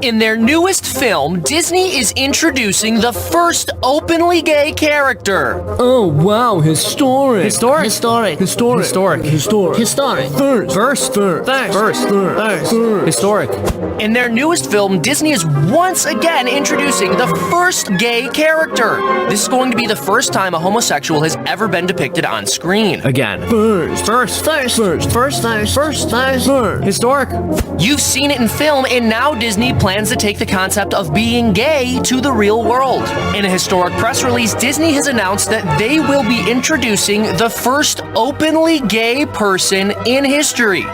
In their newest film, Disney is introducing the first openly gay character. Oh, wow, historic. Historic? Historic. Historic. Historic. Historic. Historic. First. Historic. In their newest film, Disney is once again introducing the first gay character. This is going to be the first time a homosexual has ever been depicted on screen. Again. First. Historic. You've seen it in film, and now Disney plans to take the concept of being gay to the real world. In a historic press release, Disney has announced that they will be introducing the first openly gay person in history.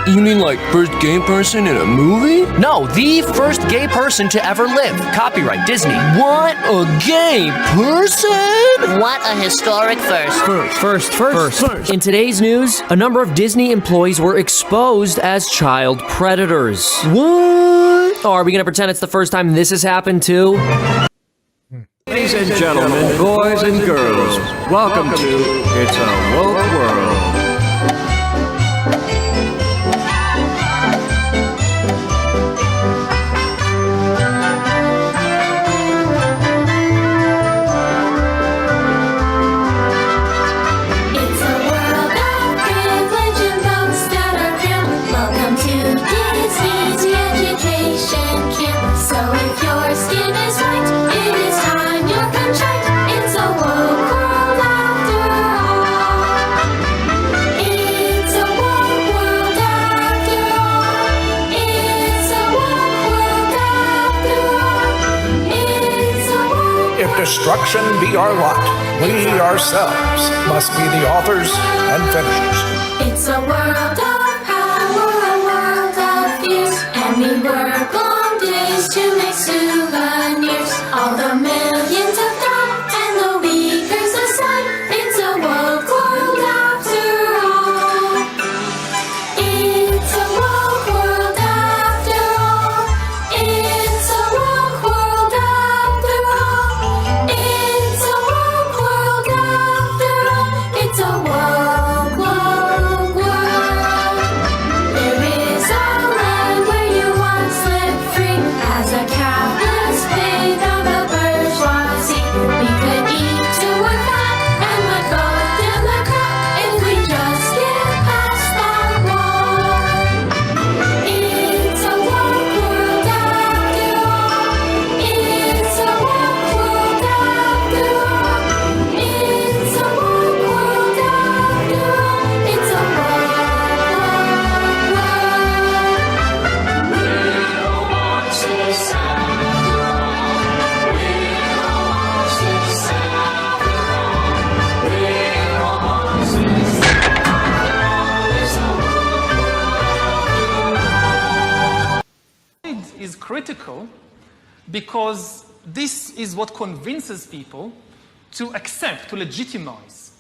You mean like first gay person in a movie? No, the first gay person to ever live. Copyright Disney. What a gay person? What a historic first. First. In today's news, a number of Disney employees were exposed as child predators. What? Oh, are we gonna pretend it's the first time this has happened too? Ladies and gentlemen, boys and girls, welcome to It's a Woke World. It's a world of privilege and votes that are crowned. Welcome to Disney's education camp. So if your skin is white, it is time you can shine. It's a woke world after all. It's a woke world after all. It's a woke world after all. It's a woke If destruction be our lot, we ourselves must be the authors and finishers. It's a world of power, a world of fears, and we work long days to make souvenirs. All the millions of down and the weakers aside, it's a woke world after all. It's a woke world after all. It's a woke world after all. It's a woke world after all. It's a woke world. There is a land where you once lived free as a countless pig of the bourgeoisie. We could eat till we're fat and would go till the crap if we just get past that wall. It's a woke world after all. It's a woke world after all. It's a woke world after all. It's a woke world. Is critical because this is what convinces people to accept, to legitimize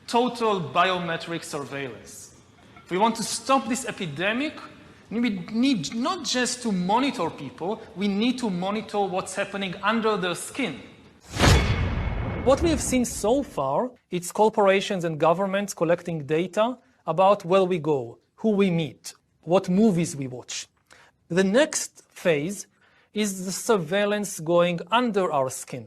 total biometric surveillance. If we want to stop this epidemic, we need not just to monitor people, we need to monitor what's happening under their skin. What we have seen so far, it's corporations and governments collecting data about where we go, who we meet, what movies we watch. The next phase is the surveillance going under our skin.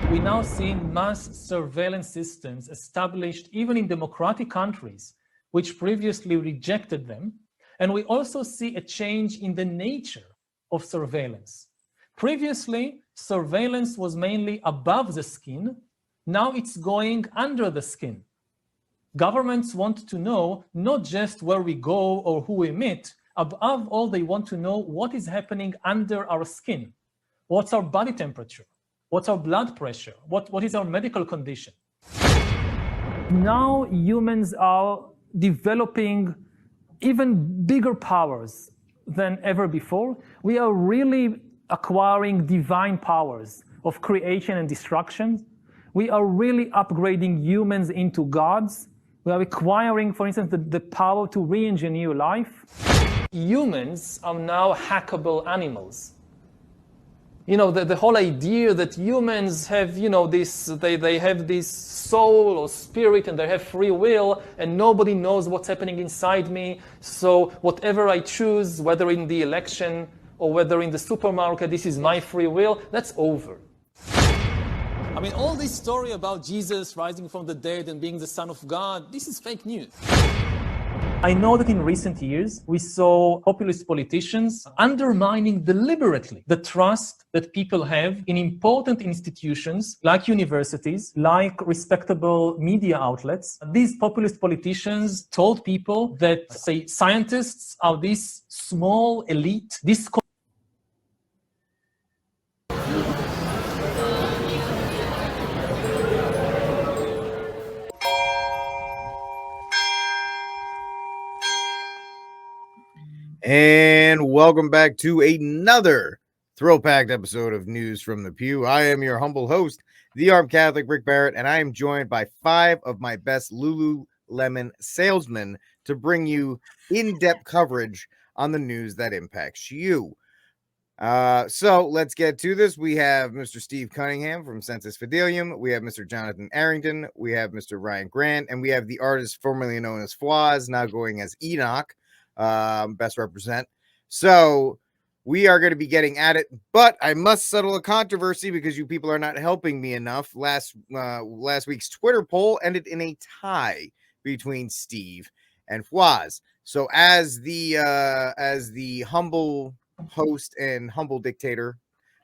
We now see mass surveillance systems established even in democratic countries, which previously rejected them. And we also see a change in the nature of surveillance. Previously, surveillance was mainly above the skin. Now it's going under the skin. Governments want to know not just where we go or who we meet. Above all, they want to know what is happening under our skin. What's our body temperature? What's our blood pressure? What is our medical condition? Now humans are developing even bigger powers than ever before. We are really acquiring divine powers of creation and destruction. We are really upgrading humans into gods. We are acquiring, for instance, the power to re-engineer life. Humans are now hackable animals. You know, the whole idea that humans have, you know, they have this soul or spirit and they have free will and nobody knows what's happening inside me. So whatever I choose, whether in the election or whether in the supermarket this is my free will, that's over. I mean, all this story about Jesus rising from the dead and being the Son of God, this is fake news. I know that in recent years, we saw populist politicians undermining deliberately the trust that people have in important institutions like universities, like respectable media outlets. These populist politicians told people that, say, scientists are this small elite, this And welcome back to another thrill-packed episode of News from the Pew. I am your humble host, the Armed Catholic Rick Barrett, and I am joined by 5 of my best Lululemon salesmen to bring you in-depth coverage on the news that impacts you. So let's get to this. We have Mr. Steve Cunningham from Sensus Fidelium. We have Mr. Jonathan Arrington. We have Mr. Ryan Grant, and we have the artist formerly known as Fwaz, now going as Enoch. Best represent. So we are going to be getting at it, but I must settle a controversy because you people are not helping me enough. Last week's Twitter poll ended in a tie between Steve and Fwaz. So as the humble host and humble dictator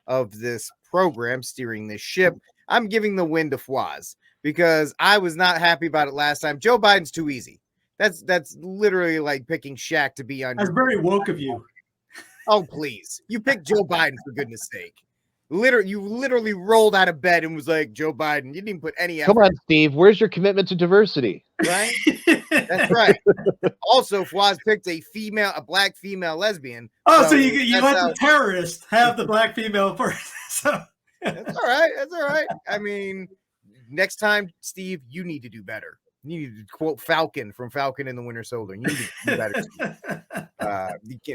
of this program, steering this ship, I'm giving the win to Fwaz because I was not happy about it last time. Joe Biden's too easy. That's literally like picking Shaq to be on. That's very woke of you. Oh, please. You picked Joe Biden, for goodness sake. You literally rolled out of bed and was like, Joe Biden. You didn't even put any effort. Come on, Steve. Where's your commitment to diversity? Right? That's right. Also, Fwaz picked a black female lesbian. Oh, so you let the terrorist have the black female first. So That's all right. That's all right. I mean, next time, Steve, you need to do better. You need to quote Falcon from Falcon and the Winter Soldier. You need to do better.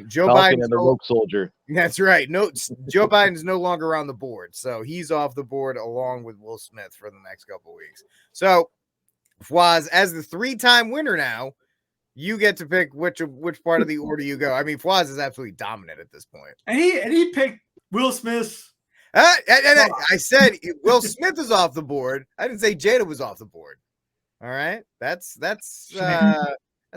Joe Biden and the woke soldier. That's right. No, Joe Biden's no longer on the board, so he's off the board along with Will Smith for the next couple of weeks. So, Fwaz, as the 3-time winner now, you get to pick which part of the order you go. I mean, Fwaz is absolutely dominant at this point. And he picked Will Smith. I said Will Smith is off the board. I didn't say Jada was off the board. All right, that's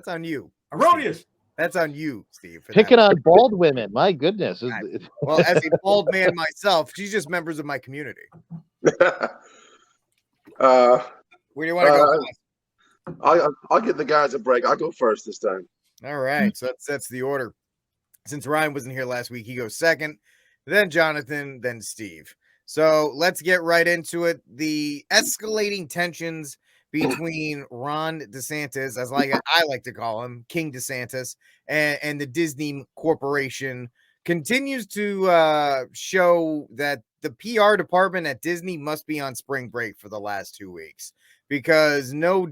on you. Erroneous. That's on you, Steve. Picking on bald women. My goodness. Well, as a bald man myself, she's just members of my community. Where do you want to go? I'll give the guys a break. I'll go first this time. All right, so that's the order. Since Ryan wasn't here last week, he goes second, then Jonathan, then Steve. So let's get right into it. The escalating tensions between Ron DeSantis, as I like to call him, King DeSantis, and the Disney Corporation continues to show that the PR department at Disney must be on spring break for the last 2 weeks, because no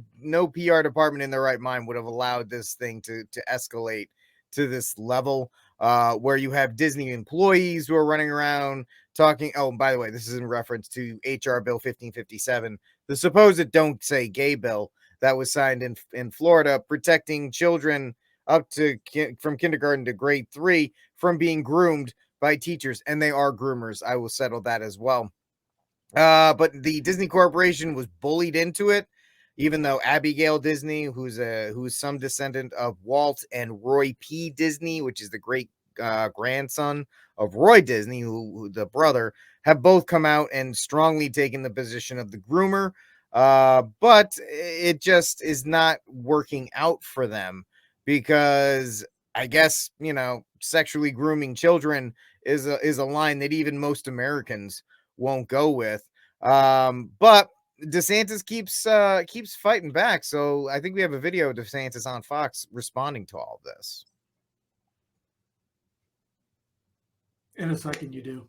PR department in their right mind would have allowed this thing to escalate to this level, where you have Disney employees who are running around talking. Oh, and by the way, this is in reference to HR Bill 1557, the supposed don't say gay bill that was signed in Florida, protecting children up to from kindergarten to grade 3 from being groomed by teachers. And they are groomers. I will settle that as well. But the Disney Corporation was bullied into it, even though Abigail Disney, who's some descendant of Walt and Roy P. Disney, which is the great grandson of Roy Disney, who the brother, have both come out and strongly taken the position of the groomer. But it just is not working out for them, because I guess, sexually grooming children is a line that even most Americans won't go with. But DeSantis keeps fighting back. So I think we have a video of DeSantis on Fox responding to all of this. In a second, you do.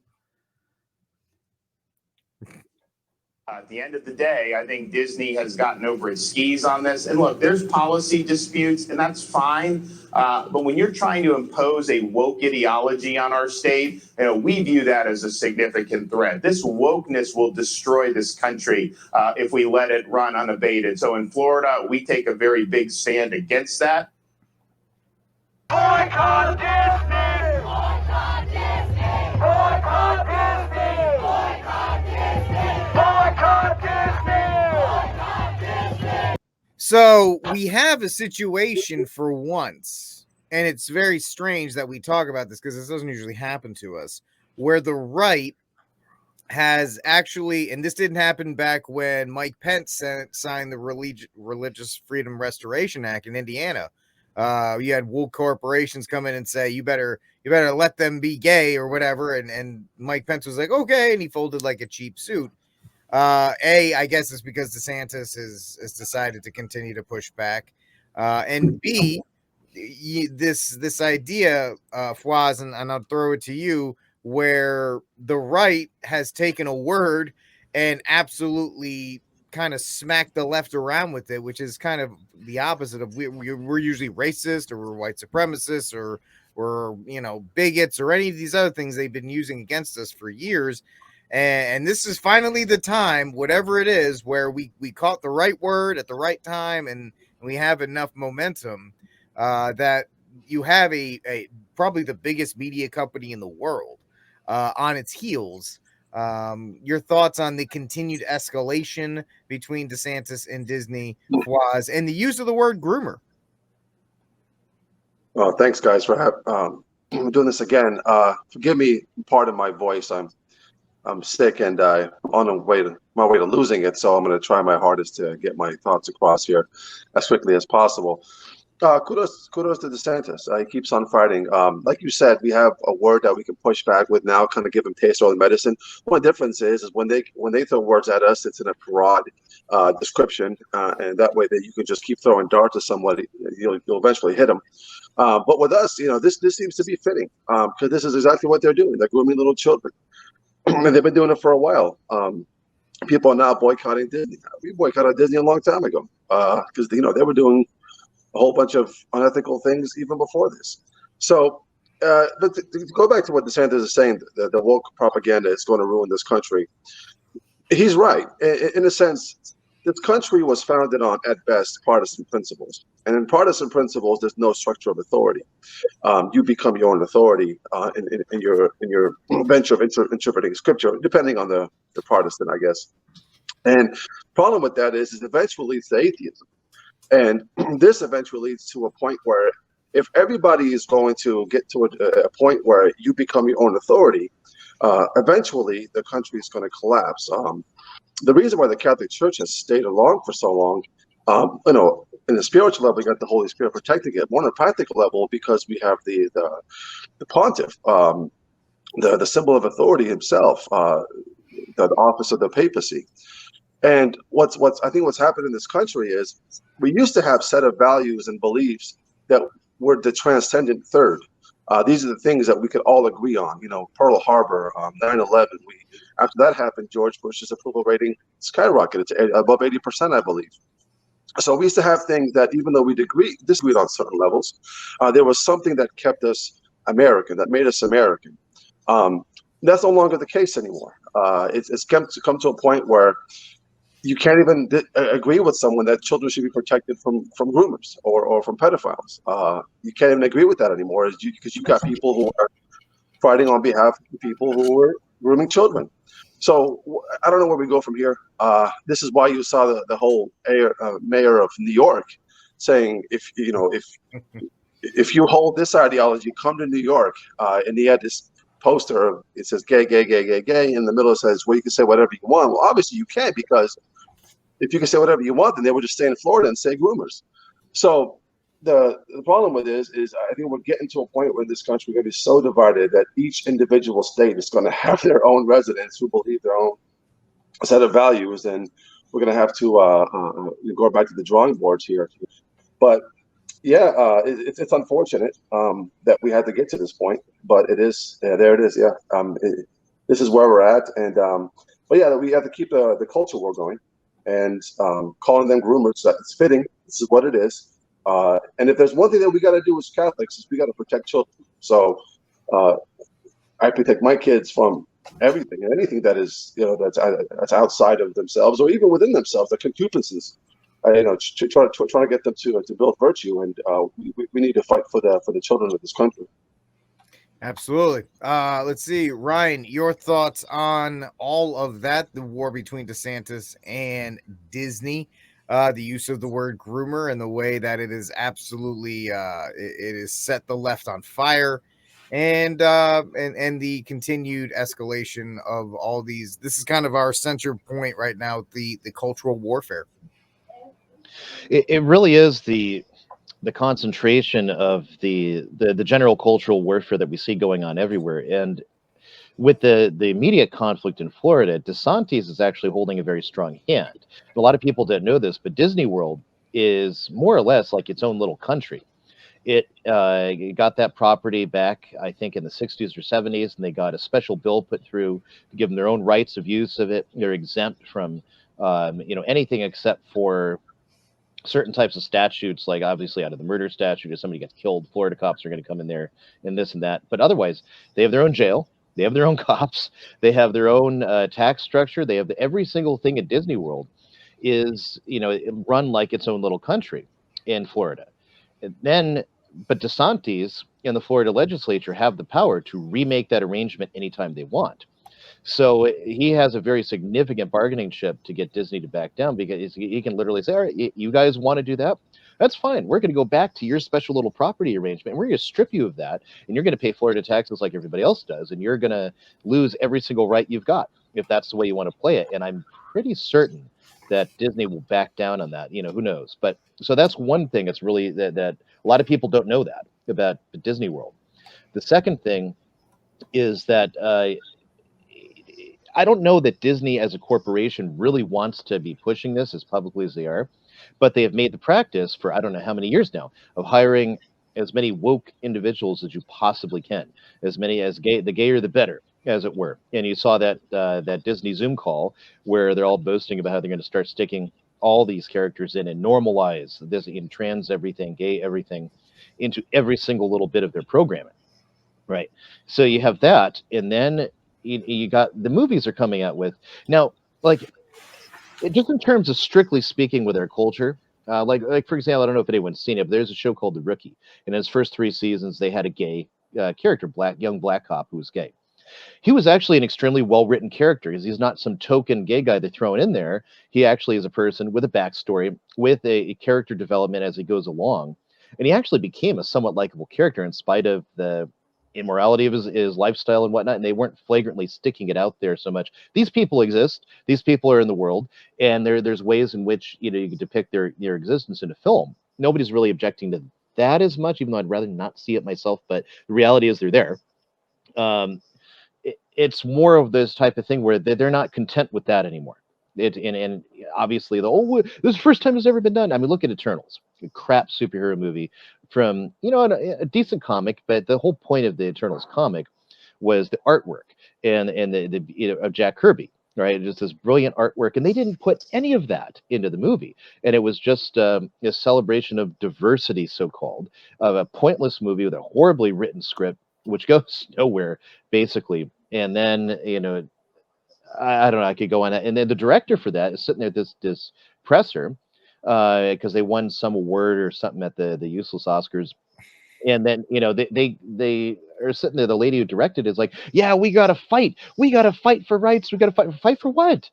At the end of the day, I think Disney has gotten over its skis on this. And look, there's policy disputes, and that's fine. But when you're trying to impose a woke ideology on our state, we view that as a significant threat. This wokeness will destroy this country if we let it run unabated. So in Florida, we take a very big stand against that. Boycott Disney! Boycott Disney! So we have a situation for once, and it's very strange that we talk about this because this doesn't usually happen to us, where the right has actually, and this didn't happen back when Mike Pence signed the Religious Freedom Restoration Act in Indiana. You had woke corporations come in and say, you better let them be gay or whatever. And Mike Pence was like, okay. And he folded like a cheap suit. I guess it's because DeSantis has decided to continue to push back. And B, this idea, Fawaz, and I'll throw it to you, where the right has taken a word and absolutely kind of smacked the left around with it, which is kind of the opposite of we're usually racist or we're white supremacists or we're bigots or any of these other things they've been using against us for years. And this is finally the time, whatever it is, where we caught the right word at the right time and we have enough momentum that you have a probably the biggest media company in the world on its heels. Your thoughts on the continued escalation between DeSantis and Disney was, and the use of the word groomer. Well, thanks, guys, for doing this again. Forgive me, part of my voice. I'm sick and on my way to losing it, so I'm going to try my hardest to get my thoughts across here as quickly as possible. Kudos to DeSantis. He keeps on fighting. Like you said, we have a word that we can push back with now, kind of give him taste of the medicine. One difference is when they throw words at us, it's in a broad description, and that way that you can just keep throwing darts at somebody, you'll eventually hit them. But with us, this seems to be fitting because this is exactly what they're doing. They're grooming little children, and they've been doing it for a while. People are now boycotting Disney. We boycotted Disney a long time ago because they were doing a whole bunch of unethical things even before this. So, but to go back to what DeSantis is saying, the woke propaganda is going to ruin this country. He's right. In a sense, this country was founded on, at best, partisan principles. And in partisan principles, there's no structure of authority. You become your own authority in your venture of interpreting scripture, depending on the partisan, I guess. And problem with that is eventually leads to atheism. And this eventually leads to a point where if everybody is going to get to a point where you become your own authority, eventually the country is going to collapse. The reason why the Catholic Church has stayed along for so long, in the spiritual level, we got the Holy Spirit protecting it. More on a practical level, because we have the pontiff, the symbol of authority himself, the office of the papacy. And I think what's happened in this country is we used to have set of values and beliefs that were the transcendent third. These are the things that we could all agree on. Pearl Harbor, 9/11. After that happened, George Bush's approval rating skyrocketed to above 80%, I believe. So we used to have things that, even though we disagreed on certain levels, there was something that kept us American, that made us American. That's no longer the case anymore. It's come to a point where you can't even agree with someone that children should be protected from groomers or from pedophiles. You can't even agree with that anymore because you've got people who are fighting on behalf of people who are grooming children. So I don't know where we go from here. This is why you saw the whole mayor of New York saying, if you hold this ideology, come to New York. And he had this poster. It says gay, gay, gay, gay, gay. In the middle it says, well, you can say whatever you want. Well, obviously you can't, because if you can say whatever you want, then they would just stay in Florida and say groomers. So the problem with this is I think we're getting to a point where this country is going to be so divided that each individual state is going to have their own residents who believe their own set of values, and we're going to have to go back to the drawing boards here. But yeah, it's unfortunate that we had to get to this point, but it is. There it is. Yeah, this is where we're at, and but yeah, we have to keep the culture war going, and calling them groomers. It's fitting. This is what it is. And if there's one thing that we got to do as Catholics, is we got to protect children. So I protect my kids from everything and anything that is, that's outside of themselves or even within themselves, the concupiscences. Trying to get them to build virtue, and we need to fight for the children of this country. Absolutely. Let's see, Ryan, your thoughts on all of that, the war between DeSantis and Disney. the use of the word groomer and the way that it is absolutely it is set the left on fire, and the continued escalation of all these. This is kind of our center point right now, the cultural warfare. It really is the concentration of the general cultural warfare that we see going on everywhere. And with the immediate conflict in Florida, DeSantis is actually holding a very strong hand. A lot of people didn't know this, but Disney World is more or less like its own little country. It got that property back, I think, in the 60s or 70s, and they got a special bill put through to give them their own rights of use of it. They're exempt from anything except for certain types of statutes, like obviously out of the murder statute, if somebody gets killed, Florida cops are going to come in there and this and that. But otherwise, they have their own jail, they have their own cops, they have their own tax structure, they have every single thing at Disney World is run like its own little country in Florida. And then, but DeSantis and the Florida legislature have the power to remake that arrangement anytime they want. So he has a very significant bargaining chip to get Disney to back down, because he can literally say, all right, you guys want to do that? That's fine. We're going to go back to your special little property arrangement. And we're going to strip you of that. And you're going to pay Florida taxes like everybody else does. And you're going to lose every single right you've got if that's the way you want to play it. And I'm pretty certain that Disney will back down on that. Who knows? But so that's one thing that's really that a lot of people don't know that about Disney World. The second thing is that I don't know that Disney as a corporation really wants to be pushing this as publicly as they are, but they have made the practice for I don't know how many years now of hiring as many woke individuals as you possibly can, as many as the gayer the better, as it were. And you saw that that Disney Zoom call where they're all boasting about how they're going to start sticking all these characters in and normalize this in trans everything, gay everything, into every single little bit of their programming, right? So you have that, and then you got the movies are coming out with now, like just in terms of strictly speaking with their culture, like for example, I don't know if anyone's seen it, but there's a show called The Rookie, and in its first 3 seasons they had a gay character, young black cop who was gay. He was actually an extremely well-written character, because he's not some token gay guy they're throwing in there. He actually is a person with a backstory, with a character development as he goes along, and he actually became a somewhat likable character in spite of the immorality of his lifestyle and whatnot, and they weren't flagrantly sticking it out there so much. These people exist. These people are in the world, and there's ways in which you can depict their existence in a film. Nobody's really objecting to that as much, even though I'd rather not see it myself. But the reality is they're there. It's more of this type of thing where they're not content with that anymore. And obviously this is the first time it's ever been done. I mean, look at Eternals, a crap superhero movie from a decent comic, but the whole point of the Eternals comic was the artwork and the of Jack Kirby, right? Just this brilliant artwork, and they didn't put any of that into the movie, and it was just a celebration of diversity, so-called, of a pointless movie with a horribly written script which goes nowhere basically. And then I don't know, I could go on that. And then the director for that is sitting there at this presser because they won some award or something at the useless Oscars. And then, they are sitting there. The lady who directed is like, yeah, we got to fight. We got to fight for rights. We got to fight for what?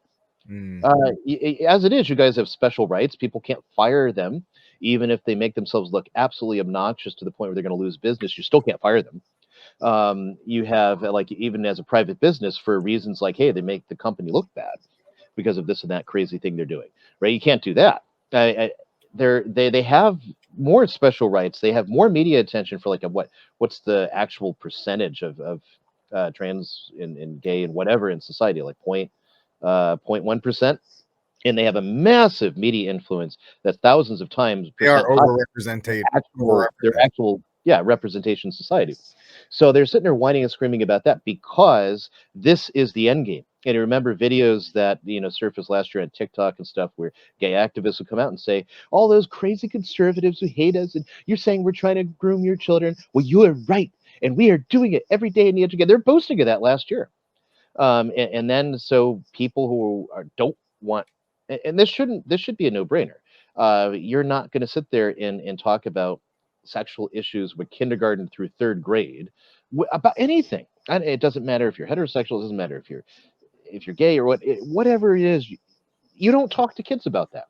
As it is, you guys have special rights. People can't fire them. Even if they make themselves look absolutely obnoxious to the point where they're going to lose business, you still can't fire them. You have, like, even as a private business, for reasons like, hey, they make the company look bad because of this and that crazy thing they're doing, right? You can't do that. They have more special rights. They have more media attention for, like, what's the actual percentage of trans and gay and whatever in society, like 0.1%. And they have a massive media influence that's thousands of times. They are overrepresented. Their actual representation in society. So they're sitting there whining and screaming about that because this is the end game. And you remember videos that surfaced last year on TikTok and stuff where gay activists would come out and say, all those crazy conservatives who hate us, and you're saying we're trying to groom your children. Well, you are right, and we are doing it every day in the education. They're boasting of that last year. And then so people who don't want, and this should be a no-brainer. You're not going to sit there and talk about sexual issues with kindergarten through 3rd grade about anything. And it doesn't matter if you're heterosexual. It doesn't matter if you're gay or whatever it is. You don't talk to kids about that.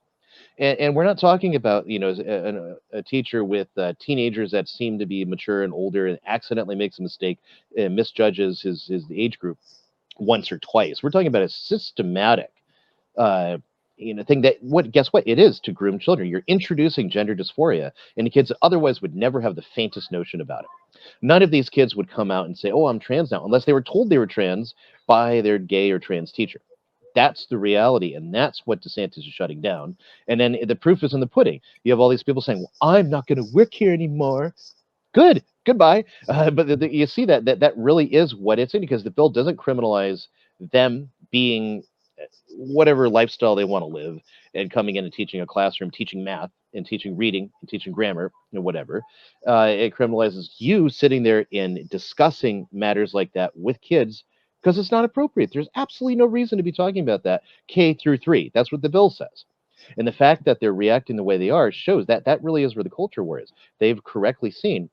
And we're not talking about, a teacher with teenagers that seem to be mature and older and accidentally makes a mistake and misjudges his age group once or twice. We're talking about a systematic uh, thing that guess what it is to groom children. You're introducing gender dysphoria into kids that otherwise would never have the faintest notion about it. None of these kids would come out and say, "Oh, I'm trans now," unless they were told they were trans by their gay or trans teacher. That's the reality, and that's what DeSantis is shutting down. And then the proof is in the pudding. You have all these people saying, "Well, I'm not going to work here anymore." Good, goodbye. But you see that really is what it's in, because the bill doesn't criminalize them being whatever lifestyle they want to live and coming in and teaching a classroom, teaching math and teaching reading and teaching grammar and whatever. It criminalizes you sitting there and discussing matters like that with kids, because it's not appropriate. There's absolutely no reason to be talking about that K through 3. That's what the bill says. And the fact that they're reacting the way they are shows that that really is where the culture war is. They've correctly seen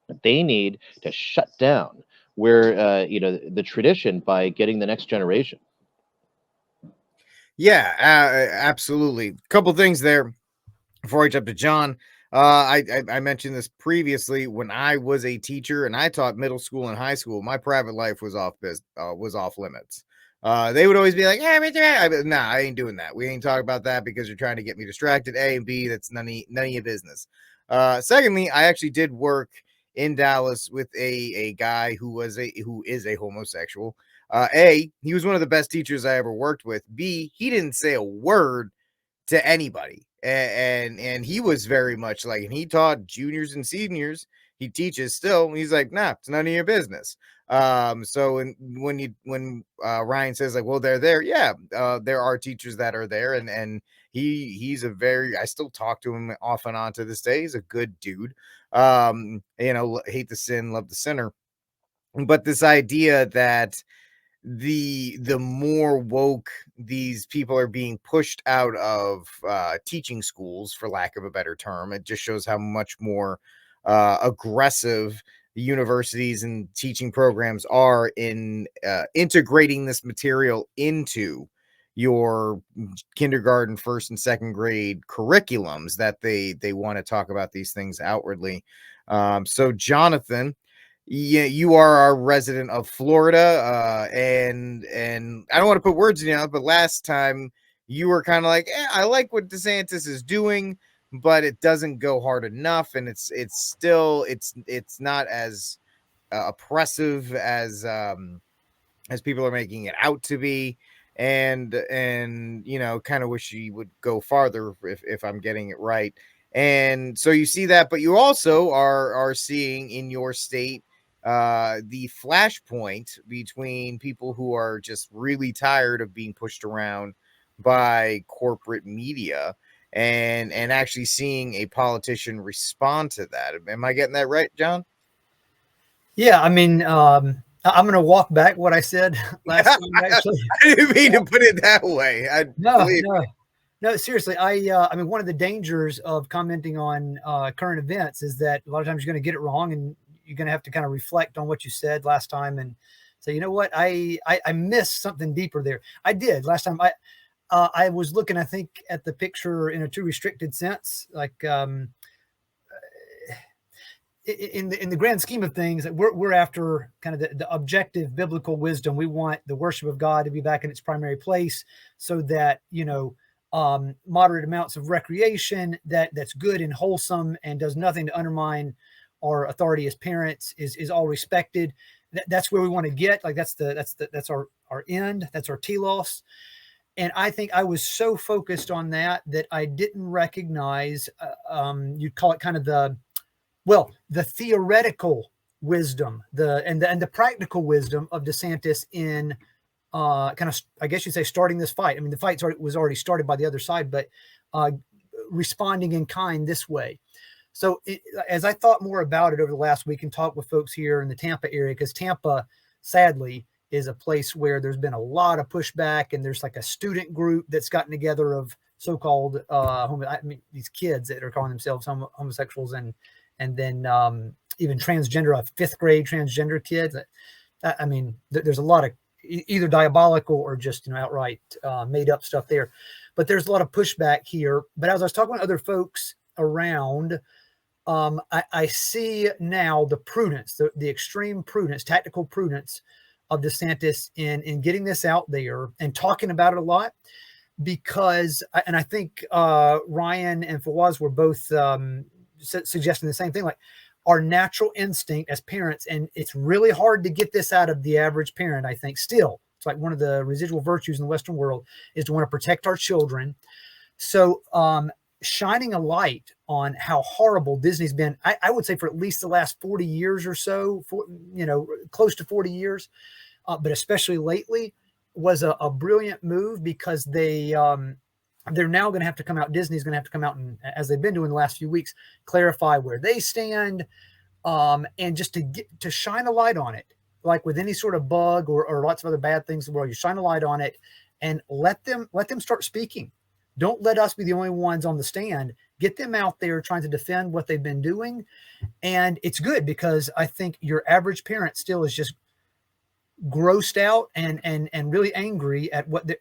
that they need to shut down the tradition by getting the next generation. Yeah, absolutely. Couple things there before I jump to John. I mentioned this previously. When I was a teacher and I taught middle school and high school, my private life was off limits. They would always be like, "Yeah, nah, I ain't doing that. We ain't talking about that because you're trying to get me distracted. A and B, that's none of your business." Secondly, I actually did work in Dallas with a guy who is a homosexual. A, he was one of the best teachers I ever worked with. B, he didn't say a word to anybody. And he was very much like, and he taught juniors and seniors. He teaches still. He's like, nah, it's none of your business. So when Ryan says like, well, they're there. Yeah. There are teachers that are there, and he's I still talk to him off and on to this day. He's a good dude. Hate the sin, love the sinner. But this idea that the more woke these people are being pushed out of teaching schools, for lack of a better term, it just shows how much more aggressive the universities and teaching programs are in integrating this material into your kindergarten, first and second grade curriculums, that they want to talk about these things outwardly. So Jonathan, yeah, you are our resident of Florida, and I don't want to put words in your mouth, but last time you were kind of like, I like what DeSantis is doing, but it doesn't go hard enough, and it's not as oppressive as people are making it out to be, and kind of wish he would go farther, if I'm getting it right. And so you see that, but you also are seeing in your state the flashpoint between people who are just really tired of being pushed around by corporate media, and actually seeing a politician respond to that. Am I getting that right, John? Yeah, I mean, I'm going to walk back what I said last time. Actually, I didn't mean to put it that way. No, seriously. I mean, one of the dangers of commenting on current events is that a lot of times you're going to get it wrong, and you're going to have to kind of reflect on what you said last time and say, you know what, I missed something deeper there. I did last time. I was looking, I think, at the picture in a too restricted sense, like in the grand scheme of things, that we're after kind of the objective biblical wisdom. We want the worship of God to be back in its primary place, so that moderate amounts of recreation that's good and wholesome and does nothing to undermine our authority as parents is all respected. That's where we want to get. Like that's our end. That's our telos. And I think I was so focused on that I didn't recognize, you'd call it kind of the theoretical wisdom, and the practical wisdom of DeSantis in kind of, I guess you'd say, starting this fight. I mean, the fight was already started by the other side, but responding in kind this way. So as I thought more about it over the last week and talked with folks here in the Tampa area, because Tampa, sadly, is a place where there's been a lot of pushback, and there's like a student group that's gotten together of so-called these kids that are calling themselves homosexuals, and then even transgender, a fifth grade transgender kid. I mean, there's a lot of either diabolical or just outright made up stuff there. But there's a lot of pushback here. But as I was talking with other folks around, I see now the prudence, the extreme prudence, tactical prudence of DeSantis in getting this out there and talking about it a lot, because, and I think Ryan and Fawaz were both suggesting the same thing, like our natural instinct as parents, and it's really hard to get this out of the average parent, I think, still. It's like one of the residual virtues in the Western world is to want to protect our children. So shining a light on how horrible Disney's been, I would say for at least the last 40 years or so, close to 40 years, but especially lately, was a brilliant move, because they're now going to have to come out. Disney's going to have to come out and, as they've been doing the last few weeks, clarify where they stand, and just to shine a light on it, like with any sort of bug or lots of other bad things in the world. You shine a light on it and let them start speaking. Don't let us be the only ones on the stand. Get them out there trying to defend what they've been doing. And it's good, because I think your average parent still is just grossed out and really angry at what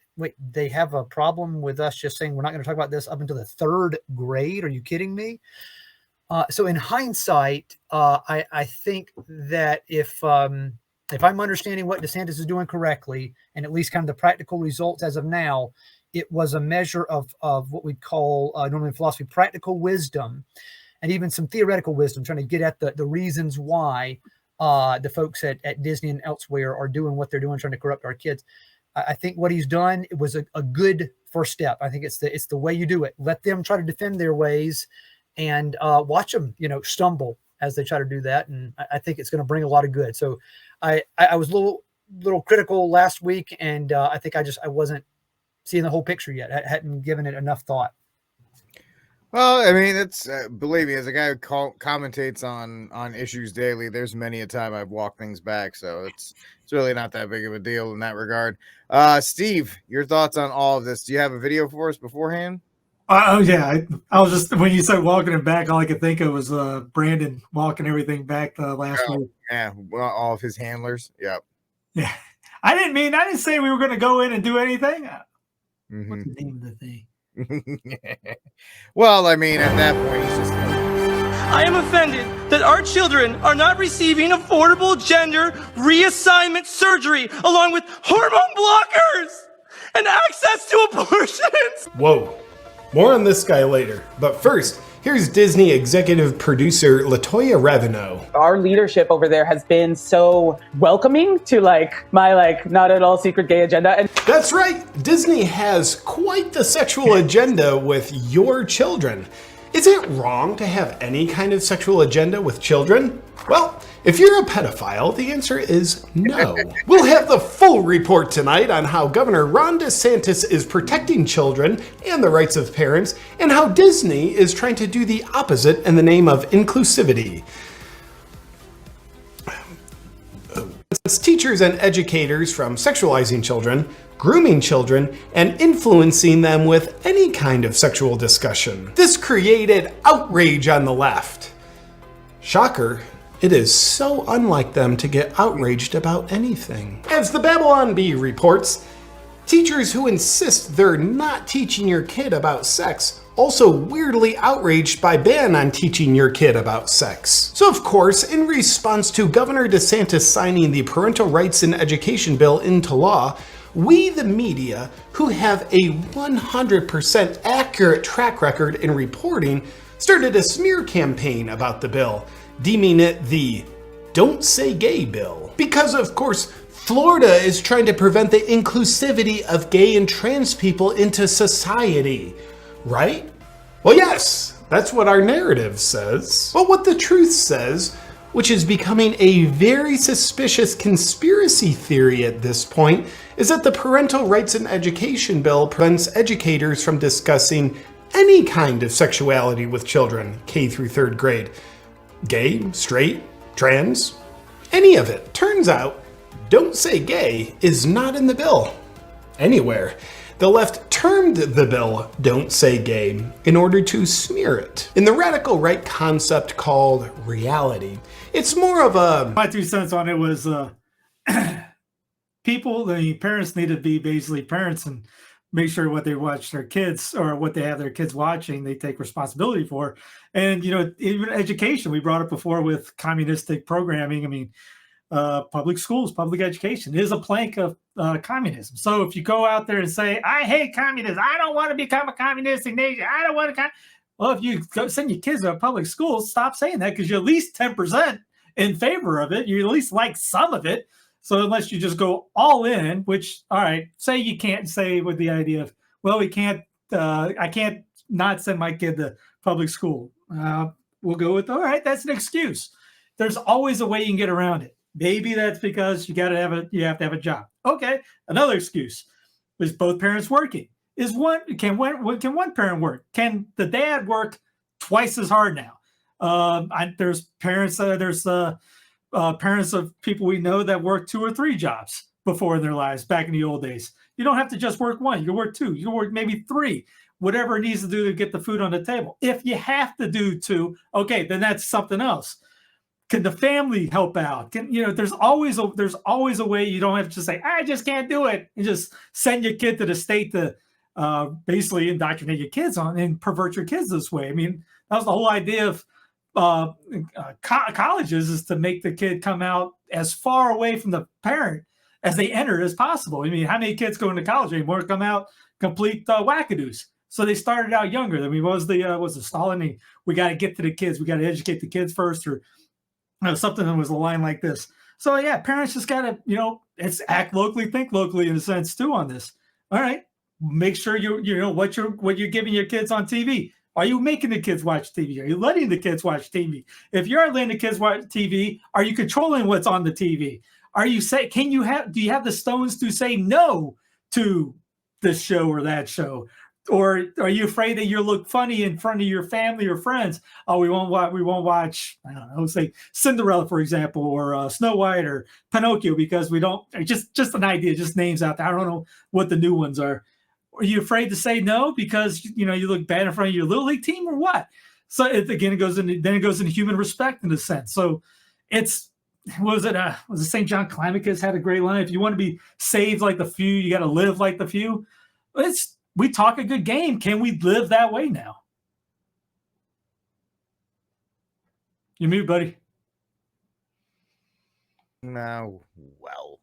they have a problem with us just saying we're not going to talk about this up until the 3rd grade. Are you kidding me? So in hindsight, I think that if I'm understanding what DeSantis is doing correctly, and at least kind of the practical results as of now, it was a measure of what we call normally in philosophy practical wisdom, and even some theoretical wisdom, trying to get at the reasons why the folks at Disney and elsewhere are doing what they're doing, trying to corrupt our kids. I think what he's done, it was a good first step. I think it's the way you do it. Let them try to defend their ways, and watch them, stumble as they try to do that. And I think it's going to bring a lot of good. So I was a little critical last week, and I think I wasn't seeing the whole picture yet. I hadn't given it enough thought. Well, I mean, it's believe me, as a guy who commentates on issues daily, there's many a time I've walked things back, so it's really not that big of a deal in that regard. Steve, your thoughts on all of this? Do you have a video for us beforehand? Oh yeah, I was just, when you said walking it back, all I could think of was Brandon walking everything back last week. Yeah, well, all of his handlers. Yep. Yeah, I didn't say we were going to go in and do anything. Mm-hmm. What's the name of the thing? Well, I mean, at that point, he's just. I am offended that our children are not receiving affordable gender reassignment surgery along with hormone blockers and access to abortions. Whoa. More on this guy later. But first, here's Disney executive producer LaToya Ravenel. Our leadership over there has been so welcoming to my not at all secret gay agenda. And that's right. Disney has quite the sexual agenda with your children. Is it wrong to have any kind of sexual agenda with children? Well, if you're a pedophile, the answer is no. We'll have the full report tonight on how Governor Ron DeSantis is protecting children and the rights of parents, and how Disney is trying to do the opposite in the name of inclusivity. It's teachers and educators from sexualizing children, grooming children, and influencing them with any kind of sexual discussion. This created outrage on the left. Shocker, it is so unlike them to get outraged about anything. As the Babylon Bee reports, teachers who insist they're not teaching your kid about sex also weirdly outraged by ban on teaching your kid about sex. So of course, in response to Governor DeSantis signing the Parental Rights in Education bill into law, we, the media, who have a 100% accurate track record in reporting, started a smear campaign about the bill, deeming it the Don't Say Gay bill. Because of course, Florida is trying to prevent the inclusivity of gay and trans people into society. Right? Well, yes, that's what our narrative says. But what the truth says, which is becoming a very suspicious conspiracy theory at this point, is that the Parental Rights in Education bill prevents educators from discussing any kind of sexuality with children, K through 3rd grade. Gay, straight, trans, any of it. Turns out, Don't Say Gay is not in the bill anywhere. The left termed the bill Don't Say Gay in order to smear it. In the radical right concept called reality, it's more of a... My 2 cents on it was parents need to be basically parents and make sure what they watch their kids or what they have their kids watching, they take responsibility for. And, even education, we brought up before with communistic programming. I mean, public schools, public education is a plank of communism. So if you go out there and say, I hate communism, I don't want to become a communistic nation, I don't want to, well, if you go send your kids to public schools, stop saying that, because you're at least 10% in favor of it. You at least like some of it. So unless you just go all in, which, all right, say you can't say with the idea of, well, I can't not send my kid to public school. We'll go with, all right, that's an excuse. There's always a way you can get around it. Maybe that's because you have to have a job. Okay, another excuse is both parents working. Can one parent work? Can the dad work twice as hard now? There's parents. Parents of people we know that work 2 or 3 jobs before in their lives back in the old days. You don't have to just work one. You can work 2. You can work maybe 3. Whatever it needs to do to get the food on the table. If you have to do 2, okay, then that's something else. Can the family help out? There's always a way. You don't have to say, I just can't do it, and just send your kid to the state to basically indoctrinate your kids on and pervert your kids this way. I mean, that was the whole idea of colleges, is to make the kid come out as far away from the parent as they enter as possible. I mean, how many kids go into college anymore come out complete wackadoos? So they started out younger. I mean, was the Stalin? We got to get to the kids. We got to educate the kids first, or something that was a line like this. So yeah, parents just got to, it's act locally, think locally in a sense too on this. All right, make sure you know what you're giving your kids on TV. Are you making the kids watch TV? Are you letting the kids watch TV? If you're letting the kids watch TV, are you controlling what's on the TV? Do you have the stones to say no to this show or that show? Or are you afraid that you'll look funny in front of your family or friends? Oh, we won't watch, I don't know, say Cinderella, for example, or Snow White or Pinocchio, because we don't, just an idea, just names out there. I don't know what the new ones are. Are you afraid to say no because, you look bad in front of your little league team, or what? So it goes into human respect in a sense. So was it St. John Climacus had a great line. If you want to be saved like the few, you got to live like the few. We talk a good game. Can we live that way now? You mute, buddy. No, well,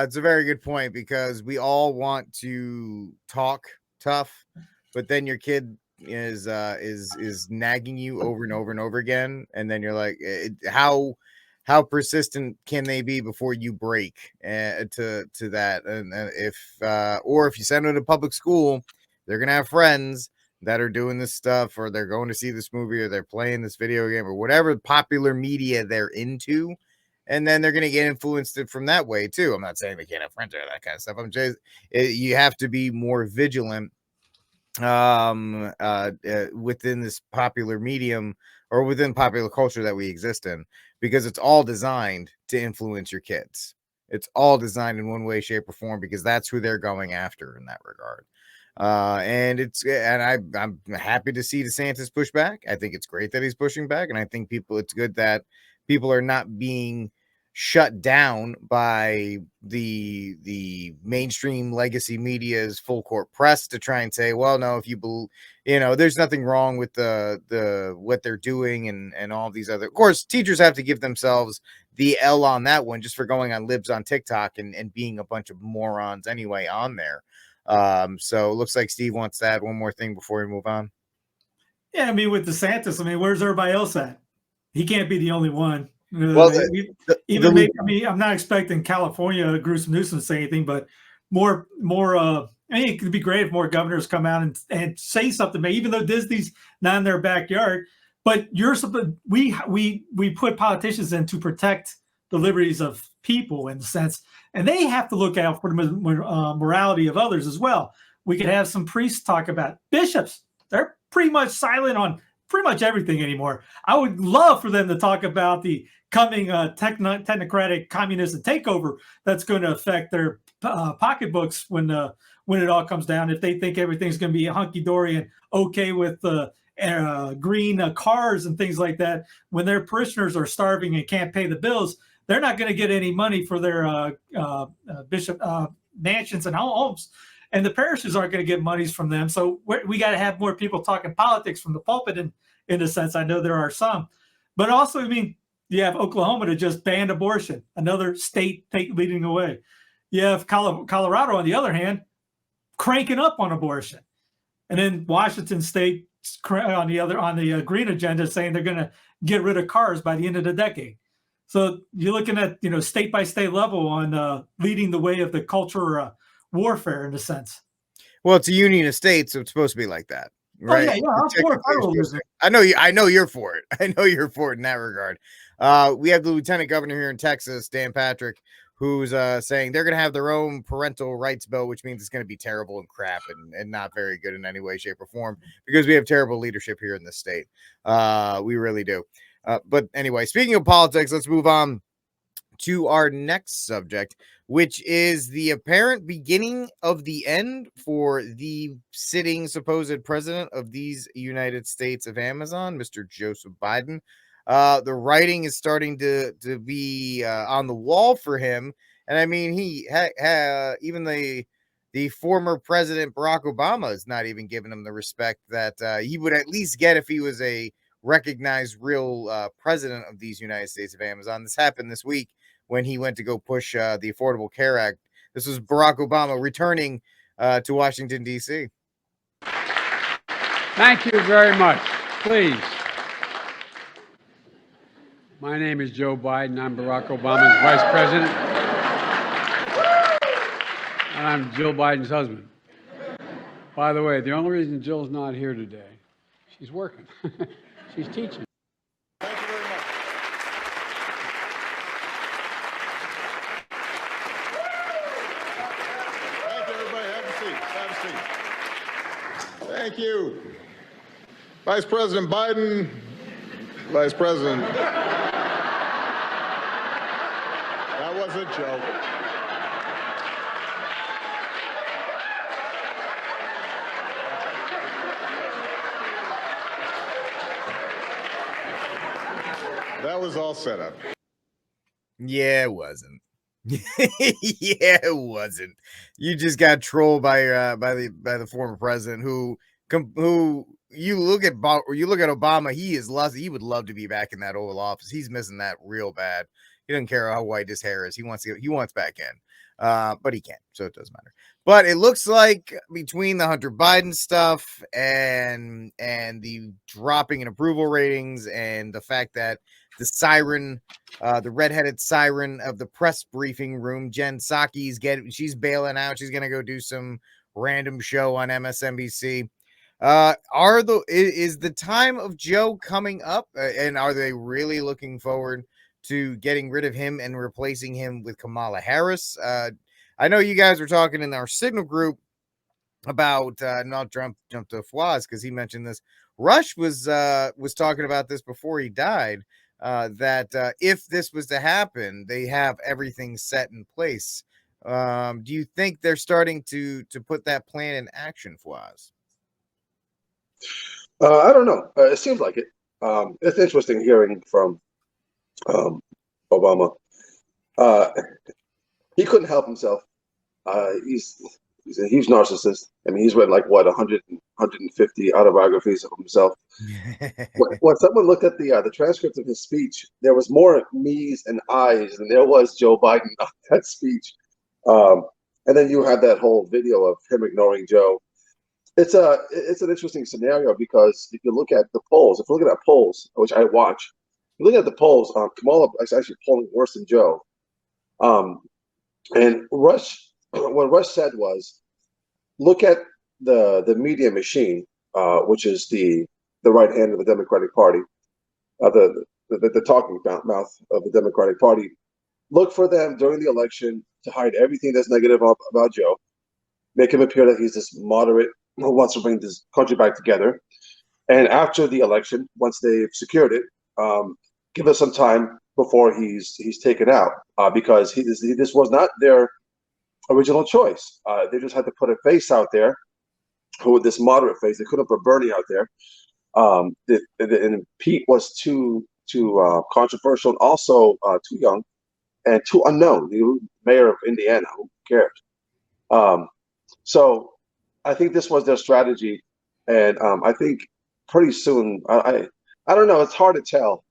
it's a very good point, because we all want to talk tough, but then your kid is nagging you over and over and over again, and then you're like, how persistent can they be before you break to that? And if you send them to public school, they're gonna have friends that are doing this stuff, or they're going to see this movie, or they're playing this video game, or whatever popular media they're into, and then they're gonna get influenced from that way too. I'm not saying they can't have friends or that kind of stuff. I'm just, you have to be more vigilant within this popular medium, or within popular culture that we exist in, because it's all designed to influence your kids. It's all designed in one way, shape, or form, because that's who they're going after in that regard. And I'm happy to see DeSantis push back. I think it's great that he's pushing back, and I think it's good that people are not being shut down by the mainstream legacy media's full court press to try and say, well, no, if you believe, there's nothing wrong with the what they're doing, and all these other, of course, teachers have to give themselves the L on that one, just for going on libs on TikTok and being a bunch of morons anyway on there. So it looks like Steve wants to add one more thing before we move on. Yeah, I mean, with DeSantis, where's everybody else at? He can't be the only one. Well, I'm not expecting California Gruesome Newsom to say anything, but more. It could be great if more governors come out and say something, even though Disney's not in their backyard. But we put politicians in to protect the liberties of people, in a sense, and they have to look out for the morality of others as well. We could have some priests talk about bishops. They're pretty much silent on pretty much everything anymore. I would love for them to talk about the coming technocratic communist takeover that's going to affect their pocketbooks when it all comes down. If they think everything's going to be hunky-dory and okay with green cars and things like that, when their parishioners are starving and can't pay the bills, they're not going to get any money for their bishop mansions and homes, and the parishes aren't going to get monies from them. So we got to have more people talking politics from the pulpit. In a sense, I know there are some, but also, I mean, you have Oklahoma to just ban abortion, another state leading the way. You have Colorado, on the other hand, cranking up on abortion, and then Washington State on the green agenda saying they're going to get rid of cars by the end of the decade. So you're looking at, state by state level on leading the way of the culture warfare in a sense. Well, it's a union of states, so it's supposed to be like that, right? Oh, yeah, I'm for federalism. I know you're for it. I know you're for it in that regard. We have the lieutenant governor here in Texas, Dan Patrick, who's saying they're going to have their own parental rights bill, which means it's going to be terrible and crap and not very good in any way, shape, or form, because we have terrible leadership here in this state. We really do. But anyway, speaking of politics, let's move on to our next subject, which is the apparent beginning of the end for the sitting supposed president of these United States of Amazon, Mr. Joseph Biden. The writing is starting to be on the wall for him. And I mean, even the former president, Barack Obama, is not even giving him the respect that he would at least get if he was a recognized real president of these United States of Amazon. This happened this week when he went to go push the Affordable Care Act. This was Barack Obama returning to Washington, D.C. Thank you very much. Please. My name is Joe Biden. I'm Barack Obama's vice president. And I'm Jill Biden's husband. By the way, the only reason Jill's not here today, she's working. She's teaching. Thank you very much. Thank you, everybody. Have a seat. Have a seat. Thank you. Vice President Biden, Vice President. That was a joke. That was all set up. Yeah, it wasn't. Yeah, it wasn't. You just got trolled by the former president who you look at Obama. He would love to be back in that Oval Office. He's missing that real bad. He doesn't care how white his hair is. He wants back in. But he can't, so it doesn't matter. But it looks like between the Hunter Biden stuff and the dropping in approval ratings and the fact that the siren, the redheaded siren of the press briefing room, Jen Psaki's she's bailing out. She's gonna go do some random show on MSNBC. Is the time of Joe coming up, and are they really looking forward to getting rid of him and replacing him with Kamala Harris? I know you guys were talking in our Signal group about not jump to Fawaz because he mentioned this. Rush was talking about this before he died. That if this was to happen, they have everything set in place. Do you think they're starting to put that plan in action, Fawaz? I don't know. It seems like it. It's interesting hearing from Obama. He couldn't help himself. He's a huge narcissist. I mean, he's read like 150 autobiographies of himself. When someone looked at the transcript of his speech, there was more me's and I's than there was Joe Biden on that speech. And then you had that whole video of him ignoring Joe. It's an interesting scenario because if you look at the polls, if you look at that polls, which I watch, if you look at the polls, Kamala is actually polling worse than Joe. And Rush, what Rush said was, look at the media machine, which is the right hand of the Democratic Party, the talking mouth of the Democratic Party. Look for them during the election to hide everything that's negative about Joe, make him appear that he's this moderate who wants to bring this country back together. And after the election, once they've secured it, give us some time before he's taken out, because this was not their original choice. They just had to put a face out there, this moderate face. They couldn't put Bernie out there. And Pete was too controversial and also too young. and two unknown. The mayor of Indiana, who cares? So I think this was their strategy, and I think pretty soon, I don't know. It's hard to tell,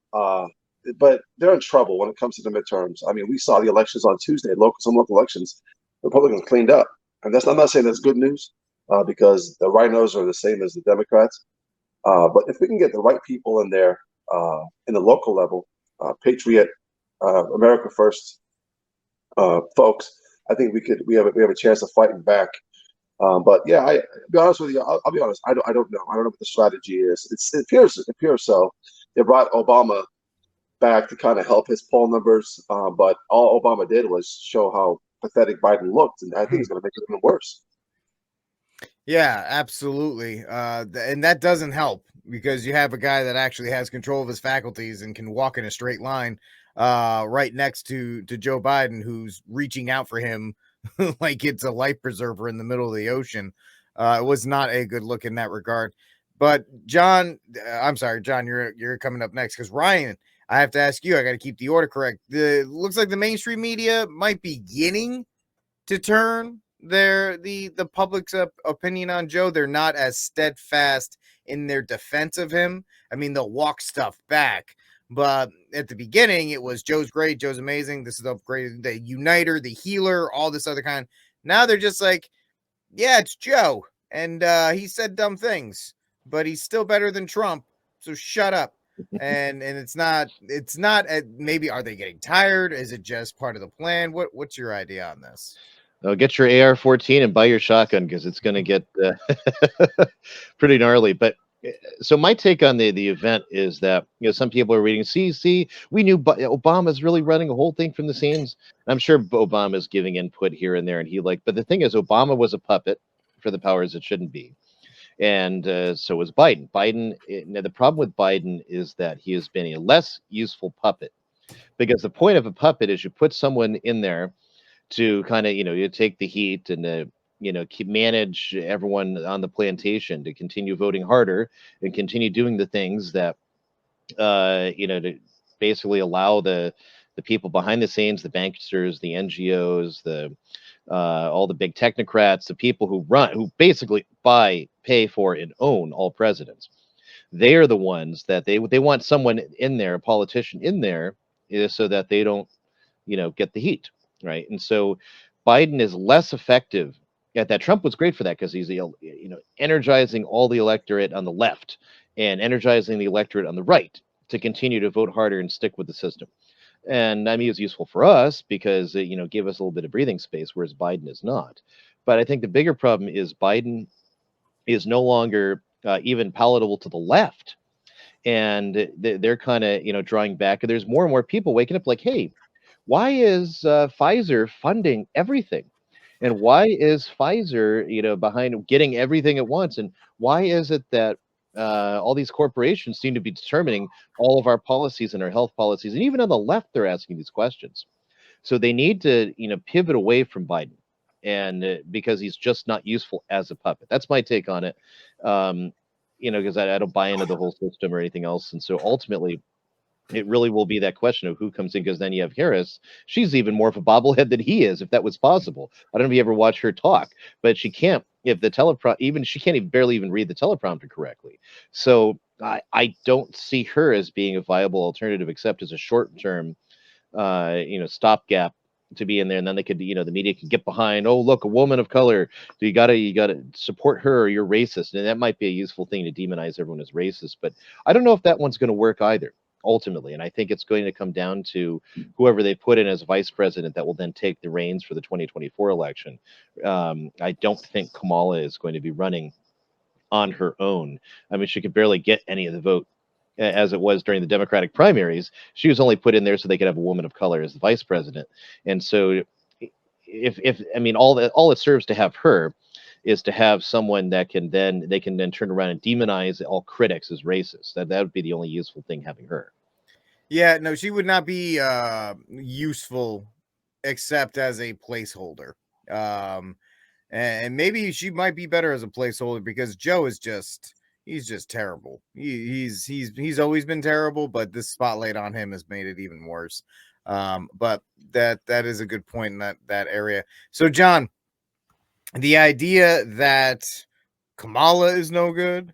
but they're in trouble when it comes to the midterms. I mean, we saw the elections on Tuesday, some local elections. Republicans cleaned up, and I'm not saying that's good news, because the rhinos are the same as the Democrats. But if we can get the right people in there, in the local level, patriot, America first folks, I think we have a chance of fighting back. But yeah, I'll be honest with you. I'll be honest. I don't know. I don't know what the strategy is. It appears so. They brought Obama back to kind of help his poll numbers, but all Obama did was show how pathetic Biden looked, and I think it's going to make it even worse. Yeah, absolutely. And that doesn't help because you have a guy that actually has control of his faculties and can walk in a straight line right next to Joe Biden, who's reaching out for him like it's a life preserver in the middle of the ocean. It was not a good look in that regard. But John, I'm sorry, John, you're coming up next because Ryan, I have to ask you, I got to keep the order correct. Looks like the mainstream media might be beginning to turn the public's opinion on Joe. They're not as steadfast in their defense of him. I mean, they'll walk stuff back, but at the beginning it was Joe's great, Joe's amazing, this is the uniter, the healer, all this other kind. Now they're just like, yeah, it's Joe, and he said dumb things, but he's still better than Trump, so shut up. and it's not maybe, are they getting tired? Is it just part of the plan? What's your idea on this? Get your AR-14 and buy your shotgun because it's going to get pretty gnarly. But so my take on the event is that, some people are reading, see, we knew Obama's really running a whole thing from the scenes. I'm sure Obama's giving input here and there, and but the thing is, Obama was a puppet for the powers that shouldn't be. And so was Biden. Now the problem with Biden is that he has been a less useful puppet, because the point of a puppet is you put someone in there to kind of, you take the heat and, manage everyone on the plantation to continue voting harder and continue doing the things that, to basically allow the people behind the scenes, the banksters, the NGOs, all the big technocrats, the people who basically buy, pay for, and own all presidents. They are the ones that they want someone in there, a politician in there, so that they don't, get the heat. Right. And so Biden is less effective at that. Trump was great for that because he's, energizing all the electorate on the left and energizing the electorate on the right to continue to vote harder and stick with the system. And I mean, it's useful for us because it, gave us a little bit of breathing space, whereas Biden is not. But I think the bigger problem is Biden is no longer even palatable to the left. And they're kind of, drawing back. And there's more and more people waking up like, hey, why is Pfizer funding everything? And why is Pfizer, behind getting everything at once? And why is it that all these corporations seem to be determining all of our policies and our health policies? And even on the left, they're asking these questions. So they need to, pivot away from Biden, and because he's just not useful as a puppet. That's my take on it. Because I don't buy into the whole system or anything else. And so ultimately, it really will be that question of who comes in, because then you have Harris. She's even more of a bobblehead than he is, if that was possible. I don't know if you ever watch her talk, but she can't, if the she can't even barely even read the teleprompter correctly. So I don't see her as being a viable alternative, except as a short-term, stopgap to be in there. And then they could, the media could get behind, oh, look, a woman of color. You gotta support her or you're racist. And that might be a useful thing to demonize everyone as racist. But I don't know if that one's going to work either, ultimately. And I think it's going to come down to whoever they put in as vice president that will then take the reins for the 2024 election. I don't think Kamala is going to be running on her own. I mean, she could barely get any of the vote as it was during the Democratic primaries. She was only put in there so they could have a woman of color as the vice president. And so all it serves to have her is to have someone that they can then turn around and demonize all critics as racist. That would be the only useful thing, having her. Yeah, no, she would not be useful except as a placeholder. And maybe she might be better as a placeholder because Joe is he's just terrible. He's always been terrible, but this spotlight on him has made it even worse. But that is a good point in that area. So, John, the idea that Kamala is no good,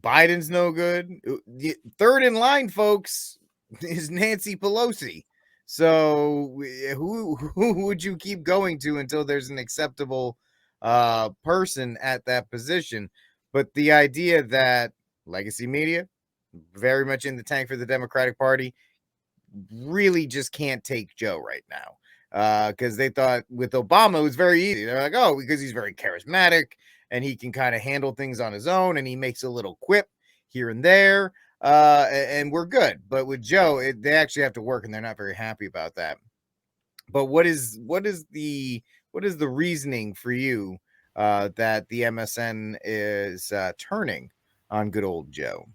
Biden's no good. The third in line, folks, is Nancy Pelosi. So who would you keep going to until there's an acceptable person at that position? But the idea that legacy media, very much in the tank for the Democratic Party, really just can't take Joe right now. Because they thought with Obama it was very easy. They're like, oh, because he's very charismatic and he can kind of handle things on his own and he makes a little quip here and there, and we're good. But with Joe, they actually have to work and they're not very happy about that. But what is the reasoning for you that the MSN is turning on good old Joe?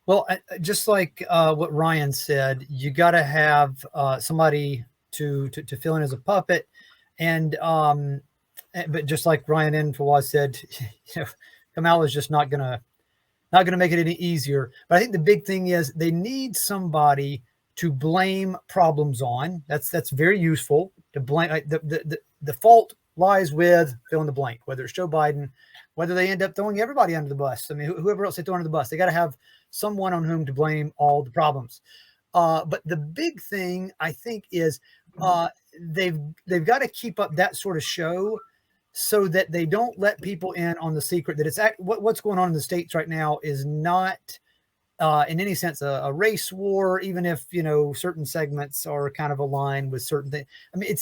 Well, just like what Ryan said, you got to have somebody to fill in as a puppet, and but just like Ryan and Fawaz said, Kamala is just not gonna make it any easier. But I think the big thing is they need somebody to blame problems on. That's very useful to blame. The fault lies with fill in the blank, whether it's Joe Biden, whether they end up throwing everybody under the bus. I mean, whoever else they throw under the bus, they got to have someone on whom to blame all the problems. But the big thing I think is they've got to keep up that sort of show so that they don't let people in on the secret that it's what's going on in the States right now is not in any sense a race war, even if certain segments are kind of aligned with certain things. I mean,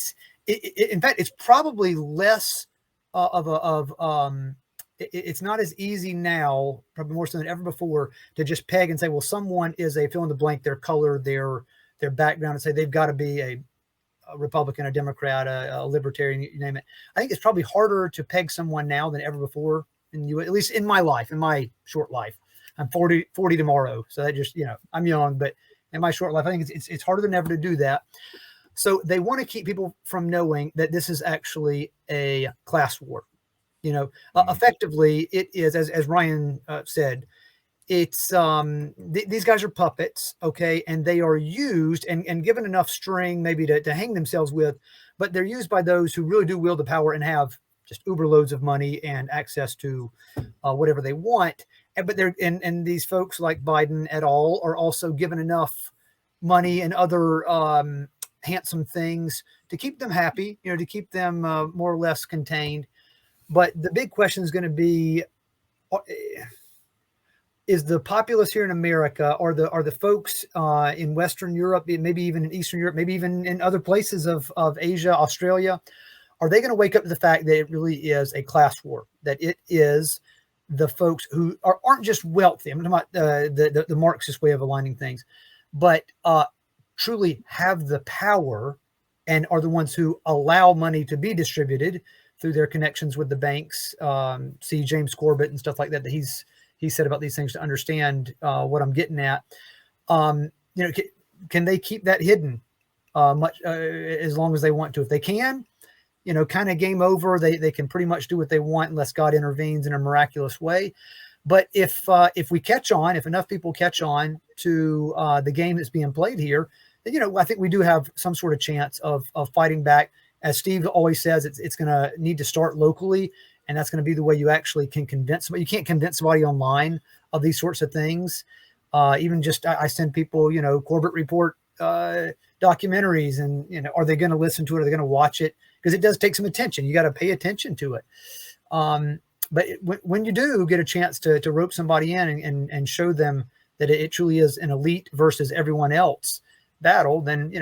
in fact it's probably less it's not as easy now, probably more so than ever before, to just peg and say, well, someone is a fill in the blank, their color, their background, and say they've got to be a Republican, a Democrat, a libertarian, you name it. I think it's probably harder to peg someone now than ever before, at least in my life, in my short life. I'm 40 tomorrow, so that just I'm young, but in my short life, I think it's harder than ever to do that. So they want to keep people from knowing that this is actually a class war. Effectively, it is, as Ryan said, it's these guys are puppets, okay, and they are used and given enough string maybe to hang themselves with, but they're used by those who really do wield the power and have just uber loads of money and access to whatever they want. But they're and these folks like Biden et al. Are also given enough money and other handsome things to keep them happy, to keep them more or less contained. But the big question is going to be: is the populace here in America, are the folks in Western Europe, maybe even in Eastern Europe, maybe even in other places of Asia, Australia, are they going to wake up to the fact that it really is a class war? That it is the folks who aren't just wealthy. I'm talking about the Marxist way of aligning things, but truly have the power and are the ones who allow money to be distributed through their connections with the banks. See James Corbett and stuff like that he said about these things to understand what I'm getting at. Can they keep that hidden much as long as they want to? If they can, kind of game over. They can pretty much do what they want unless God intervenes in a miraculous way. But if we catch on, if enough people catch on to the game that's being played here, then, I think we do have some sort of chance of fighting back. As Steve always says, it's going to need to start locally, and that's going to be the way you actually can convince somebody. You can't convince somebody online of these sorts of things. Even just I send people, Corbett Report documentaries, and are they going to listen to it? Are they going to watch it? Because it does take some attention. You got to pay attention to it. But when you do get a chance to rope somebody in and show them that it truly is an elite versus everyone else battle, then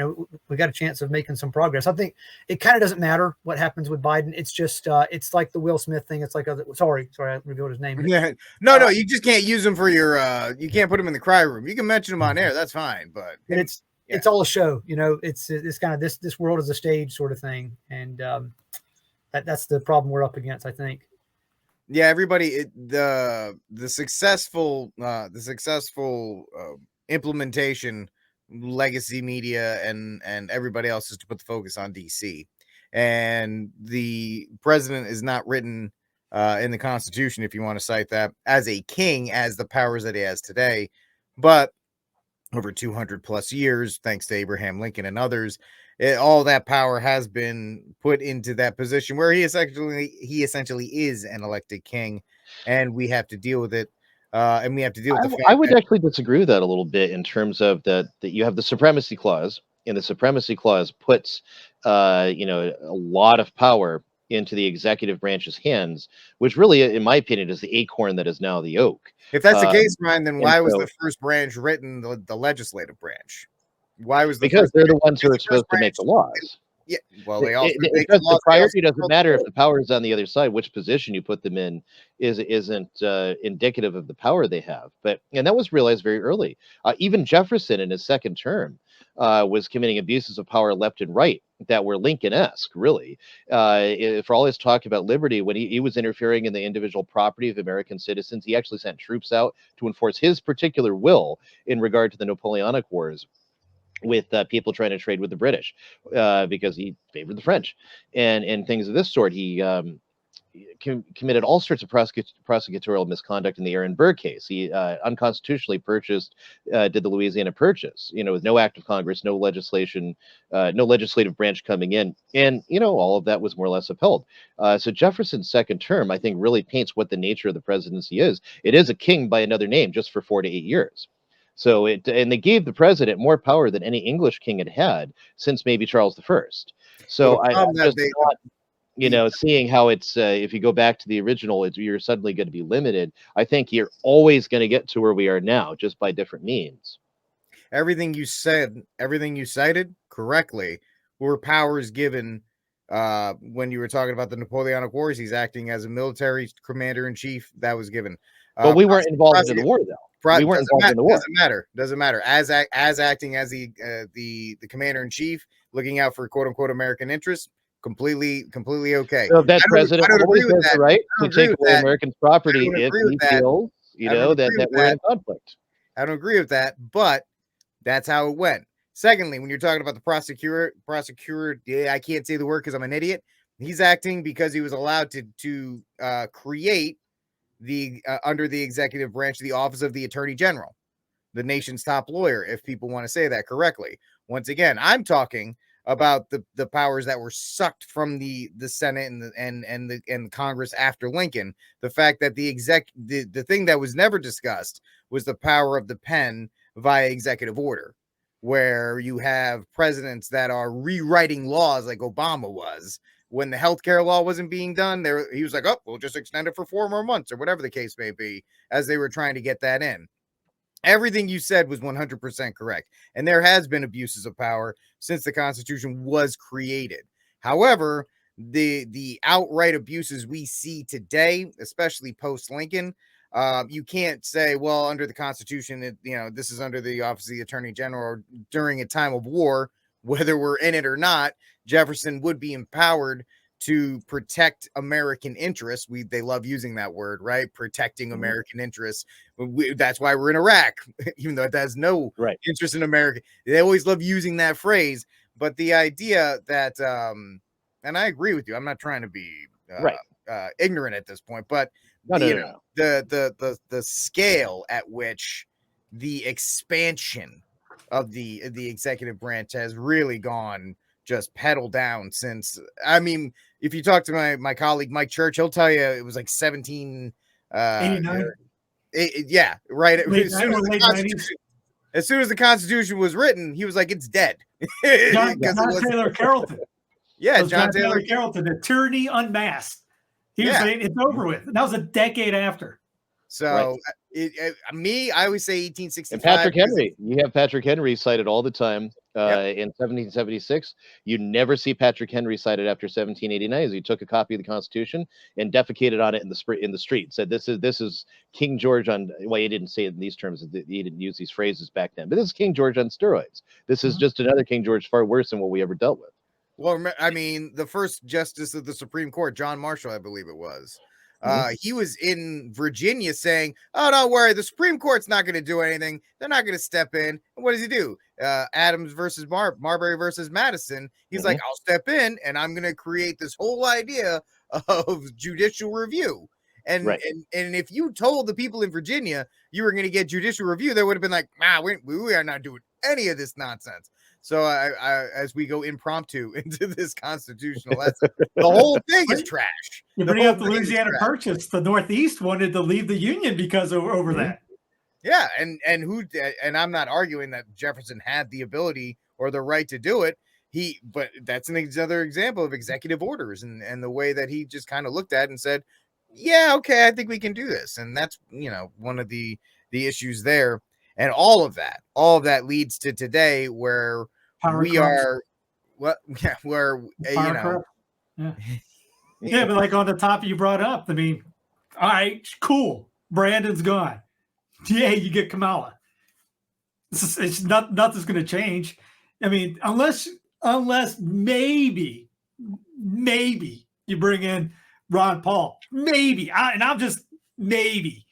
we got a chance of making some progress. I think it kind of doesn't matter what happens with Biden. It's just it's like the Will Smith thing. It's like sorry, I revealed his name. Yeah, no, you just can't use him for your. You can't put him in the cry room. You can mention him on air. That's fine, but it's all a show. It's kind of this world is a stage sort of thing, and that's the problem we're up against, I think. Yeah, everybody, the successful implementation, legacy media and everybody else is to put the focus on DC, and the president is not written in the Constitution, if you want to cite that, as a king, as the powers that he has today. But over 200 plus years, thanks to Abraham Lincoln and others. All that power has been put into that position where he essentially is an elected king, and we have to deal with it. And we have to deal with the fact I would that actually disagree with that a little bit in terms of that you have the supremacy clause, and the supremacy clause puts a lot of power into the executive branch's hands, which really, in my opinion, is the acorn that is now the oak. if that's the case, Ryan, then and why was so- the first branch written the legislative branch? Why was the because first they're the branch- ones who are the first supposed to make branch- the laws. Yeah, well, they also It make does- laws, the they priority also doesn't matter if the power is on the other side. Which position you put them in isn't indicative of the power they have. And that was realized very early. Even Jefferson in his second term was committing abuses of power left and right that were Lincoln-esque, really. For all his talk about liberty, when he was interfering in the individual property of American citizens, he actually sent troops out to enforce his particular will in regard to the Napoleonic Wars, with people trying to trade with the British because he favored the French and things of this sort. He committed all sorts of prosecutorial misconduct in the Aaron Burr case. He unconstitutionally did the Louisiana Purchase, with no act of Congress, no legislation, no legislative branch coming in. And, all of that was more or less upheld. So Jefferson's second term, I think, really paints what the nature of the presidency is. It is a king by another name just for 4 to 8 years. So and they gave the president more power than any English king had had since maybe Charles I. So I'm just not, seeing how it's if you go back to the original, you're suddenly going to be limited. I think you're always going to get to where we are now, just by different means. everything you cited correctly were powers given when you were talking about the Napoleonic Wars. He's acting as a military commander in chief. That was given. But we weren't involved in the war, though. We weren't involved in the war. Doesn't matter. As acting as the commander in chief, looking out for quote unquote American interests, completely okay. So that president always has the right to take away that. Americans' property if he feels, that we're in conflict. I don't agree with that, but that's how it went. Secondly, when you're talking about the prosecutor, I can't say the word because I'm an idiot. He's acting because he was allowed to create the under the executive branch, the office of the Attorney General, the nation's top lawyer, if people want to say that correctly. Once again, I'm talking about the powers that were sucked from the Senate and the Congress after Lincoln. The fact that the thing that was never discussed was the power of the pen via executive order, where you have presidents that are rewriting laws like Obama was. When the healthcare law wasn't being done, he was like, oh, we'll just extend it for 4 more months or whatever the case may be, as they were trying to get that in. Everything you said was 100% correct. And there has been abuses of power since the Constitution was created. However, the outright abuses we see today, especially post-Lincoln, you can't say, well, under the Constitution, this is under the office of the Attorney General, or during a time of war, whether we're in it or not, Jefferson would be empowered to protect American interests. They love using that word, right? Protecting American interests. That's why we're in Iraq, even though it has no interest in America. They always love using that phrase. But the idea that, and I agree with you, I'm not trying to be ignorant at this point, but the scale at which the expansion of the executive branch has really gone just pedal down since. I mean, if you talk to my colleague Mike Church, he'll tell you it was like 1789. Yeah, right. As soon as the Constitution was written, he was like, it's dead. John Taylor Carrollton. Yeah, John Taylor Carrollton, the tyranny unmasked. He was saying it's over with. That was a decade after. So I always say 1865. And Patrick Henry, you have Patrick Henry cited all the time in 1776. You never see Patrick Henry cited after 1789. As he took a copy of the Constitution and defecated on it in the street. Said this is King George on. Well, he didn't say it in these terms. He didn't use these phrases back then. But this is King George on steroids. This is just another King George far worse than what we ever dealt with. Well, I mean, the first justice of the Supreme Court, John Marshall, I believe it was. He was in Virginia saying, oh, don't worry, the Supreme Court's not going to do anything. They're not going to step in. And what does he do? Adams versus Marbury versus Madison. He's like, I'll step in and I'm going to create this whole idea of judicial review. And, Right. and if you told the people in Virginia you were going to get judicial review, they would have been like, we are not doing any of this nonsense. So as we go impromptu into this constitutional lesson, the whole thing is trash. You The bring whole up the thing is Louisiana trash. Purchase. The Northeast wanted to leave the Union because over that. Yeah, and I'm not arguing that Jefferson had the ability or the right to do it. But that's another example of executive orders and the way that he just kind of looked at it and said, yeah, okay, I think we can do this. And that's, one of the issues there. And all of that leads to today where Power we crunch. are where Power crunch. Yeah. Yeah, but like on the topic you brought up, I mean, all right, cool. Brandon's gone. Yeah, you get Kamala. It's nothing's going to change. I mean, unless maybe you bring in Ron Paul, maybe, and I'm just maybe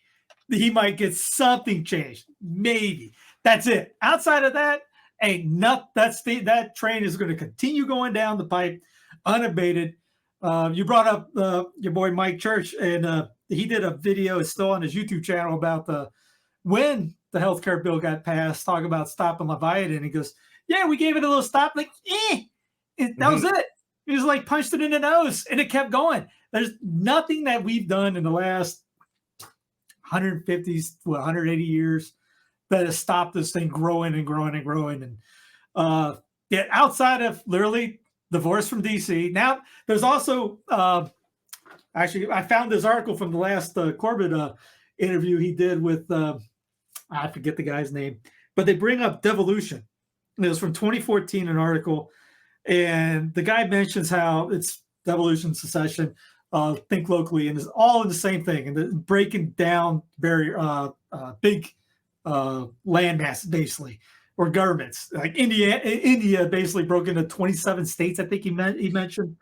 he might get something changed. Maybe that's it. Outside of that, ain't nothing. That train is going to continue going down the pipe unabated. You brought up your boy Mike Church, and he did a video. It's still on his YouTube channel about when the healthcare bill got passed, talking about stopping Leviathan. He goes, yeah, we gave it a little stop. Like, that was it. It was like punched it in the nose, and it kept going. There's nothing that we've done in the last 150, 180 years that has stopped this thing growing and growing and growing. And outside of literally divorce from DC. Now, there's also, actually, I found this article from the last Corbett interview he did with, I forget the guy's name, but they bring up devolution. And it was from 2014, an article. And the guy mentions how it's devolution, secession, think locally, and it's all in the same thing. And breaking down barrier, big land mass, basically, or governments. Like India basically broke into 27 states, I think he mentioned.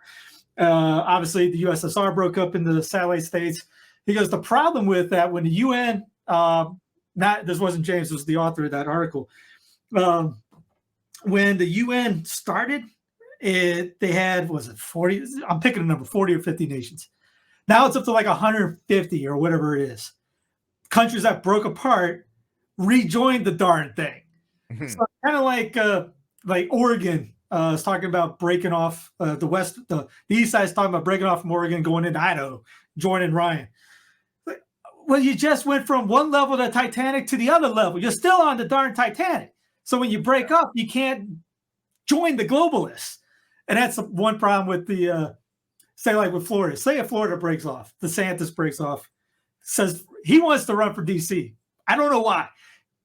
Obviously, the USSR broke up into the satellite states. He goes, the problem with that, when the UN, this wasn't James, this was the author of that article. When the UN started, they had, was it 40? I'm picking a number, 40 or 50 nations. Now it's up to like 150 or whatever it is. Countries that broke apart rejoined the darn thing. So kind of like Oregon is talking about breaking off the east side is talking about breaking off from Oregon, going into Idaho, joining Ryan. Well, you just went from one level of the Titanic to the other level. You're still on the darn Titanic. So when you break up, you can't join the globalists. And that's one problem with the, say like with Florida. Say if Florida breaks off, DeSantis breaks off, says he wants to run for DC. I don't know why.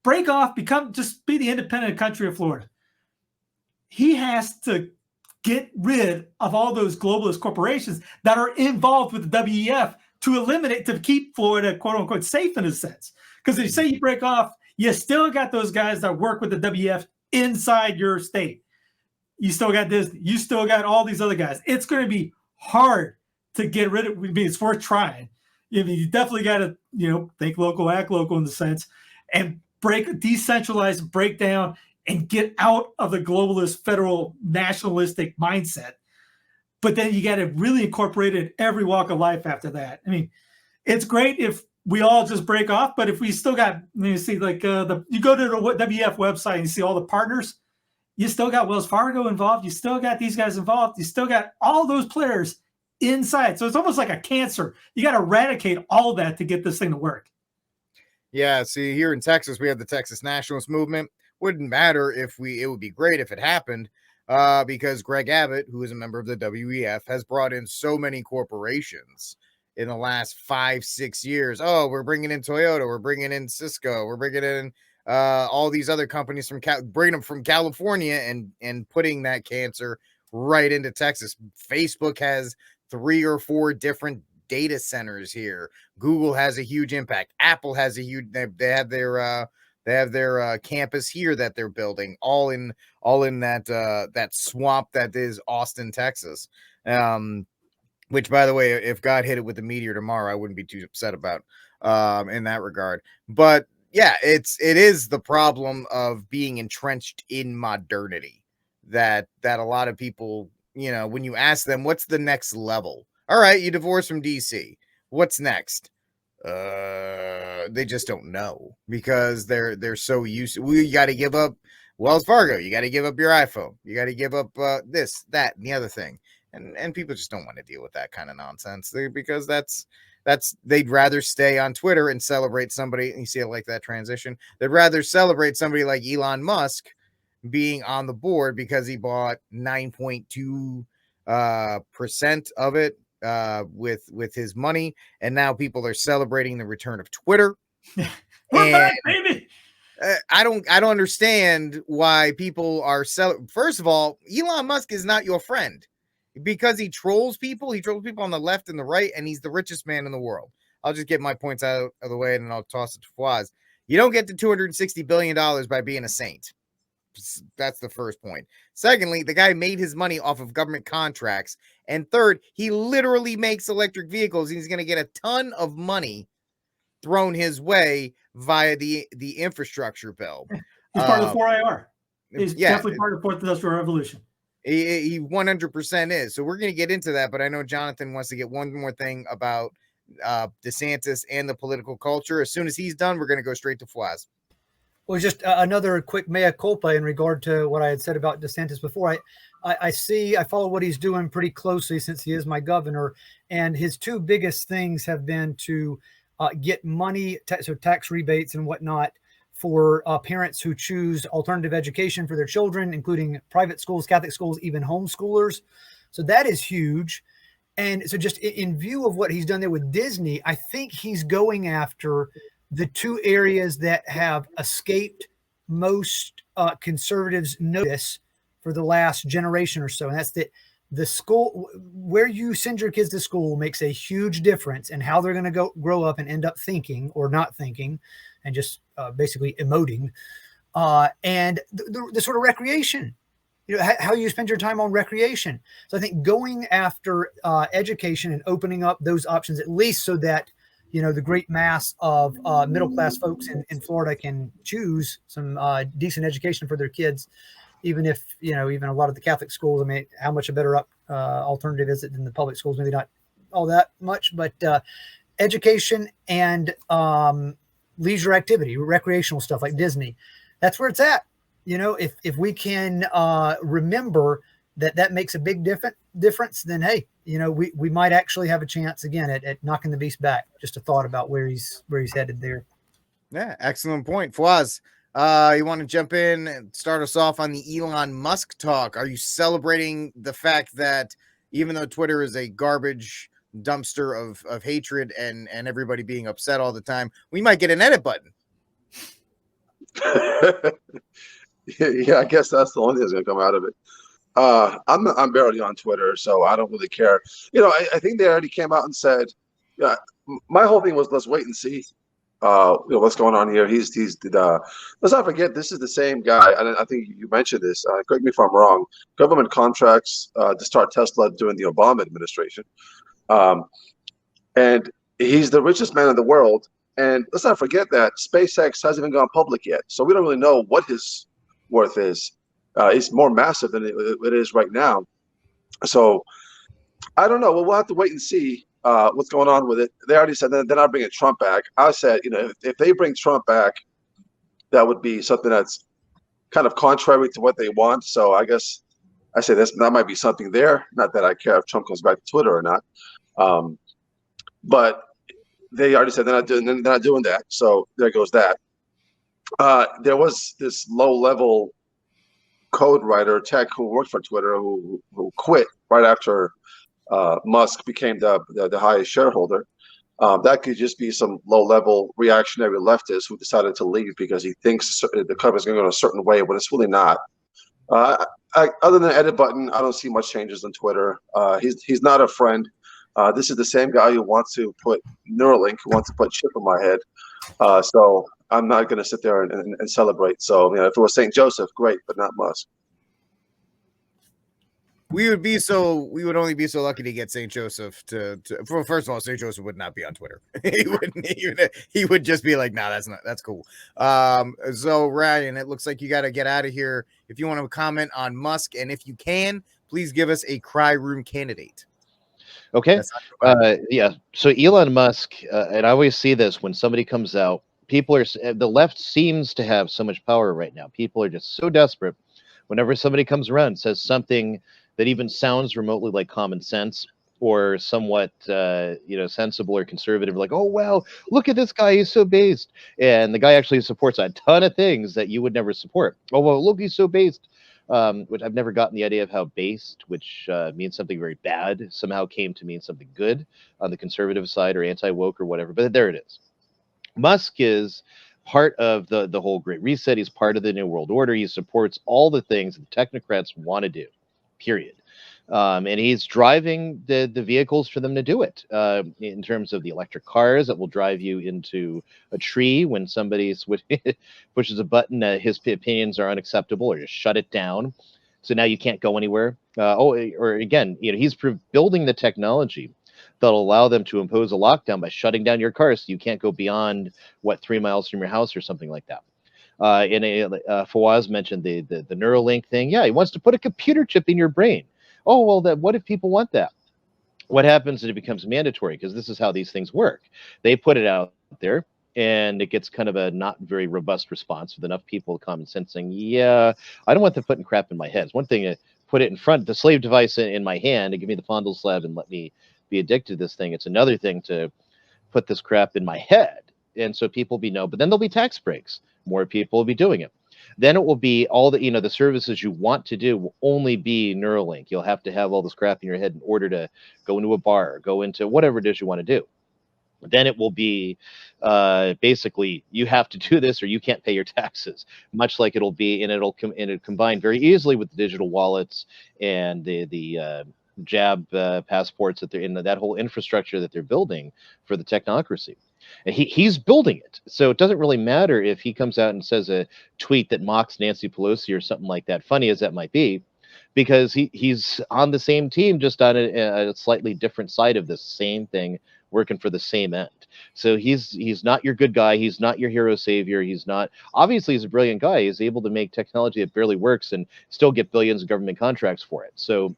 Break off, just be the independent country of Florida. He has to get rid of all those globalist corporations that are involved with the WEF to keep Florida, quote unquote, safe in a sense. Because if you say you break off, you still got those guys that work with the WEF inside your state. You still got Disney. You still got all these other guys. It's going to be hard to get rid of. I mean, it's worth trying. You definitely got to, think local, act local in the sense, and decentralize, break down, and get out of the globalist, federal, nationalistic mindset. But then you got to really incorporate it in every walk of life after that. I mean, it's great if we all just break off, but if we still got, you see, like you go to the WF website and you see all the partners, you still got Wells Fargo involved. You still got these guys involved. You still got all those players inside. So it's almost like a cancer. You got to eradicate all that to get this thing to work. Yeah, see, here in Texas, we have the Texas Nationalist Movement. Wouldn't matter it would be great if it happened, because Greg Abbott, who is a member of the WEF, has brought in so many corporations in the last 5-6 years. Oh, we're bringing in Toyota, we're bringing in Cisco, we're bringing in all these other companies bringing them from California and putting that cancer right into Texas. Facebook has 3 or 4 different data centers here. Google has a huge impact. Apple has a huge. They have their campus here that they're building, all in that swamp that is Austin, Texas. Which, by the way, if God hit it with a meteor tomorrow, I wouldn't be too upset about in that regard. But yeah, it is the problem of being entrenched in modernity that a lot of people, when you ask them, what's the next level? All right, you divorce from DC. What's next? They just don't know because they're so used to, we got to give up Wells Fargo, you got to give up your iPhone, you got to give up this, that, and the other thing, and people just don't want to deal with that kind of nonsense because that's they'd rather stay on Twitter and celebrate somebody. And you see it like that transition. They'd rather celebrate somebody like Elon Musk being on the board because he bought 9.2% of it with his money, and now people are celebrating the return of Twitter. We're back, baby. I don't understand why people are First of all, Elon Musk is not your friend because he trolls people. He trolls people on the left and the right, and he's the richest man in the world. I'll just get my points out of the way, and then I'll toss it to Fawaz. You don't get to $260 billion by being a saint. That's the first point. Secondly, the guy made his money off of government contracts. And third, he literally makes electric vehicles. He's going to get a ton of money thrown his way via the infrastructure bill. He's part of the 4IR. He's definitely part of the Fourth Industrial Revolution. He 100% is. So we're going to get into that, but I know Jonathan wants to get one more thing about DeSantis and the political culture. As soon as he's done, we're going to go straight to Fawaz. Well, just another quick mea culpa in regard to what I had said about DeSantis before. I follow what he's doing pretty closely since he is my governor, and his two biggest things have been to get money, so tax rebates and whatnot for parents who choose alternative education for their children, including private schools, Catholic schools, even homeschoolers. So that is huge. And so just in view of what he's done there with Disney, I think he's going after the two areas that have escaped most conservatives' notice for the last generation or so. And that's that the school, where you send your kids to school makes a huge difference in how they're going to grow up and end up thinking or not thinking and just basically emoting. And the sort of recreation, how you spend your time on recreation. So I think going after education and opening up those options, at least so that the great mass of middle-class folks in Florida can choose some decent education for their kids, even if, even a lot of the Catholic schools, I mean, how much a better alternative is it than the public schools? Maybe not all that much, but education and leisure activity, recreational stuff like Disney, that's where it's at. If we can remember that makes a big difference, then hey, we might actually have a chance again at knocking the beast back. Just a thought about where he's headed there. Yeah, excellent point. Fawaz, you want to jump in and start us off on the Elon Musk talk? Are you celebrating the fact that even though Twitter is a garbage dumpster of hatred and everybody being upset all the time, we might get an edit button? Yeah, I guess that's the only thing that's going to come out of it. I'm barely on Twitter, so I don't really care. I think they already came out and said, yeah, my whole thing was let's wait and see, what's going on here. Let's not forget, this is the same guy. And I think you mentioned this. Correct me if I'm wrong. Government contracts to start Tesla during the Obama administration, and he's the richest man in the world. And let's not forget that SpaceX hasn't even gone public yet, so we don't really know what his worth is. It's more massive than it is right now. So I don't know. Well, we'll have to wait and see what's going on with it. They already said that they're not bringing Trump back. I said, if they bring Trump back, that would be something that's kind of contrary to what they want. So I guess I say that might be something there. Not that I care if Trump comes back to Twitter or not. But they already said they're not doing that. So there goes that. There was this low-level code writer tech who worked for Twitter who quit right after Musk became the highest shareholder. That could just be some low-level reactionary leftist who decided to leave because he thinks the company's going to go in a certain way, but it's really not. Other than the edit button, I don't see much changes on Twitter. He's not a friend. This is the same guy who wants to put Neuralink, who wants to put chip in my head. So I'm not going to sit there and celebrate. So, if it was St. Joseph, great, but not Musk. We would only be so lucky to get St. Joseph well, first of all, St. Joseph would not be on Twitter. He would just be like, nah, that's cool. So Ryan, it looks like you got to get out of here. If you want to comment on Musk, and if you can, please give us a cry room candidate. Okay. That's not good. Yeah. So Elon Musk, and I always see this when somebody comes out. People are the left seems to have so much power right now. People are just so desperate. Whenever somebody comes around and says something that even sounds remotely like common sense or somewhat, sensible or conservative, like, oh wow, look at this guy, he's so based, and the guy actually supports a ton of things that you would never support. Oh well, look, he's so based. Which I've never gotten the idea of how based, which means something very bad, somehow came to mean something good on the conservative side or anti-woke or whatever. But there it is. Musk is part of the whole Great Reset. He's part of the New World Order. He supports all the things that the technocrats want to do, period. And he's driving the vehicles for them to do it in terms of the electric cars that will drive you into a tree when somebody pushes a button. His opinions are unacceptable, or just shut it down. So now you can't go anywhere. Or again, he's building the technology that'll allow them to impose a lockdown by shutting down your car, so you can't go beyond 3 miles from your house or something like that. Fawaz mentioned the Neuralink thing. Yeah, he wants to put a computer chip in your brain. Oh well, what if people want that? What happens if it becomes mandatory? Because this is how these things work. They put it out there, and it gets kind of a not very robust response with enough people with common sense saying, yeah, I don't want them putting crap in my head. It's one thing to put it in front, the slave device in my hand, and give me the fondle slab and let me be addicted to this thing. It's another thing to put this crap in my head. And so people will be but then there'll be tax breaks. More people will be doing it. Then it will be all the services you want to do will only be Neuralink. You'll have to have all this crap in your head in order to go into a bar, or go into whatever it is you want to do. Then it will be basically you have to do this or you can't pay your taxes, much like it'll be, and it'll combine very easily with the digital wallets and the jab passports that they're in, that whole infrastructure that they're building for the technocracy. And he's building it. So it doesn't really matter if he comes out and says a tweet that mocks Nancy Pelosi or something like that, funny as that might be, because he's on the same team, just on a slightly different side of the same thing, working for the same end. So he's not your good guy. He's not your hero savior. He's not, obviously he's a brilliant guy. He's able to make technology that barely works and still get billions of government contracts for it. So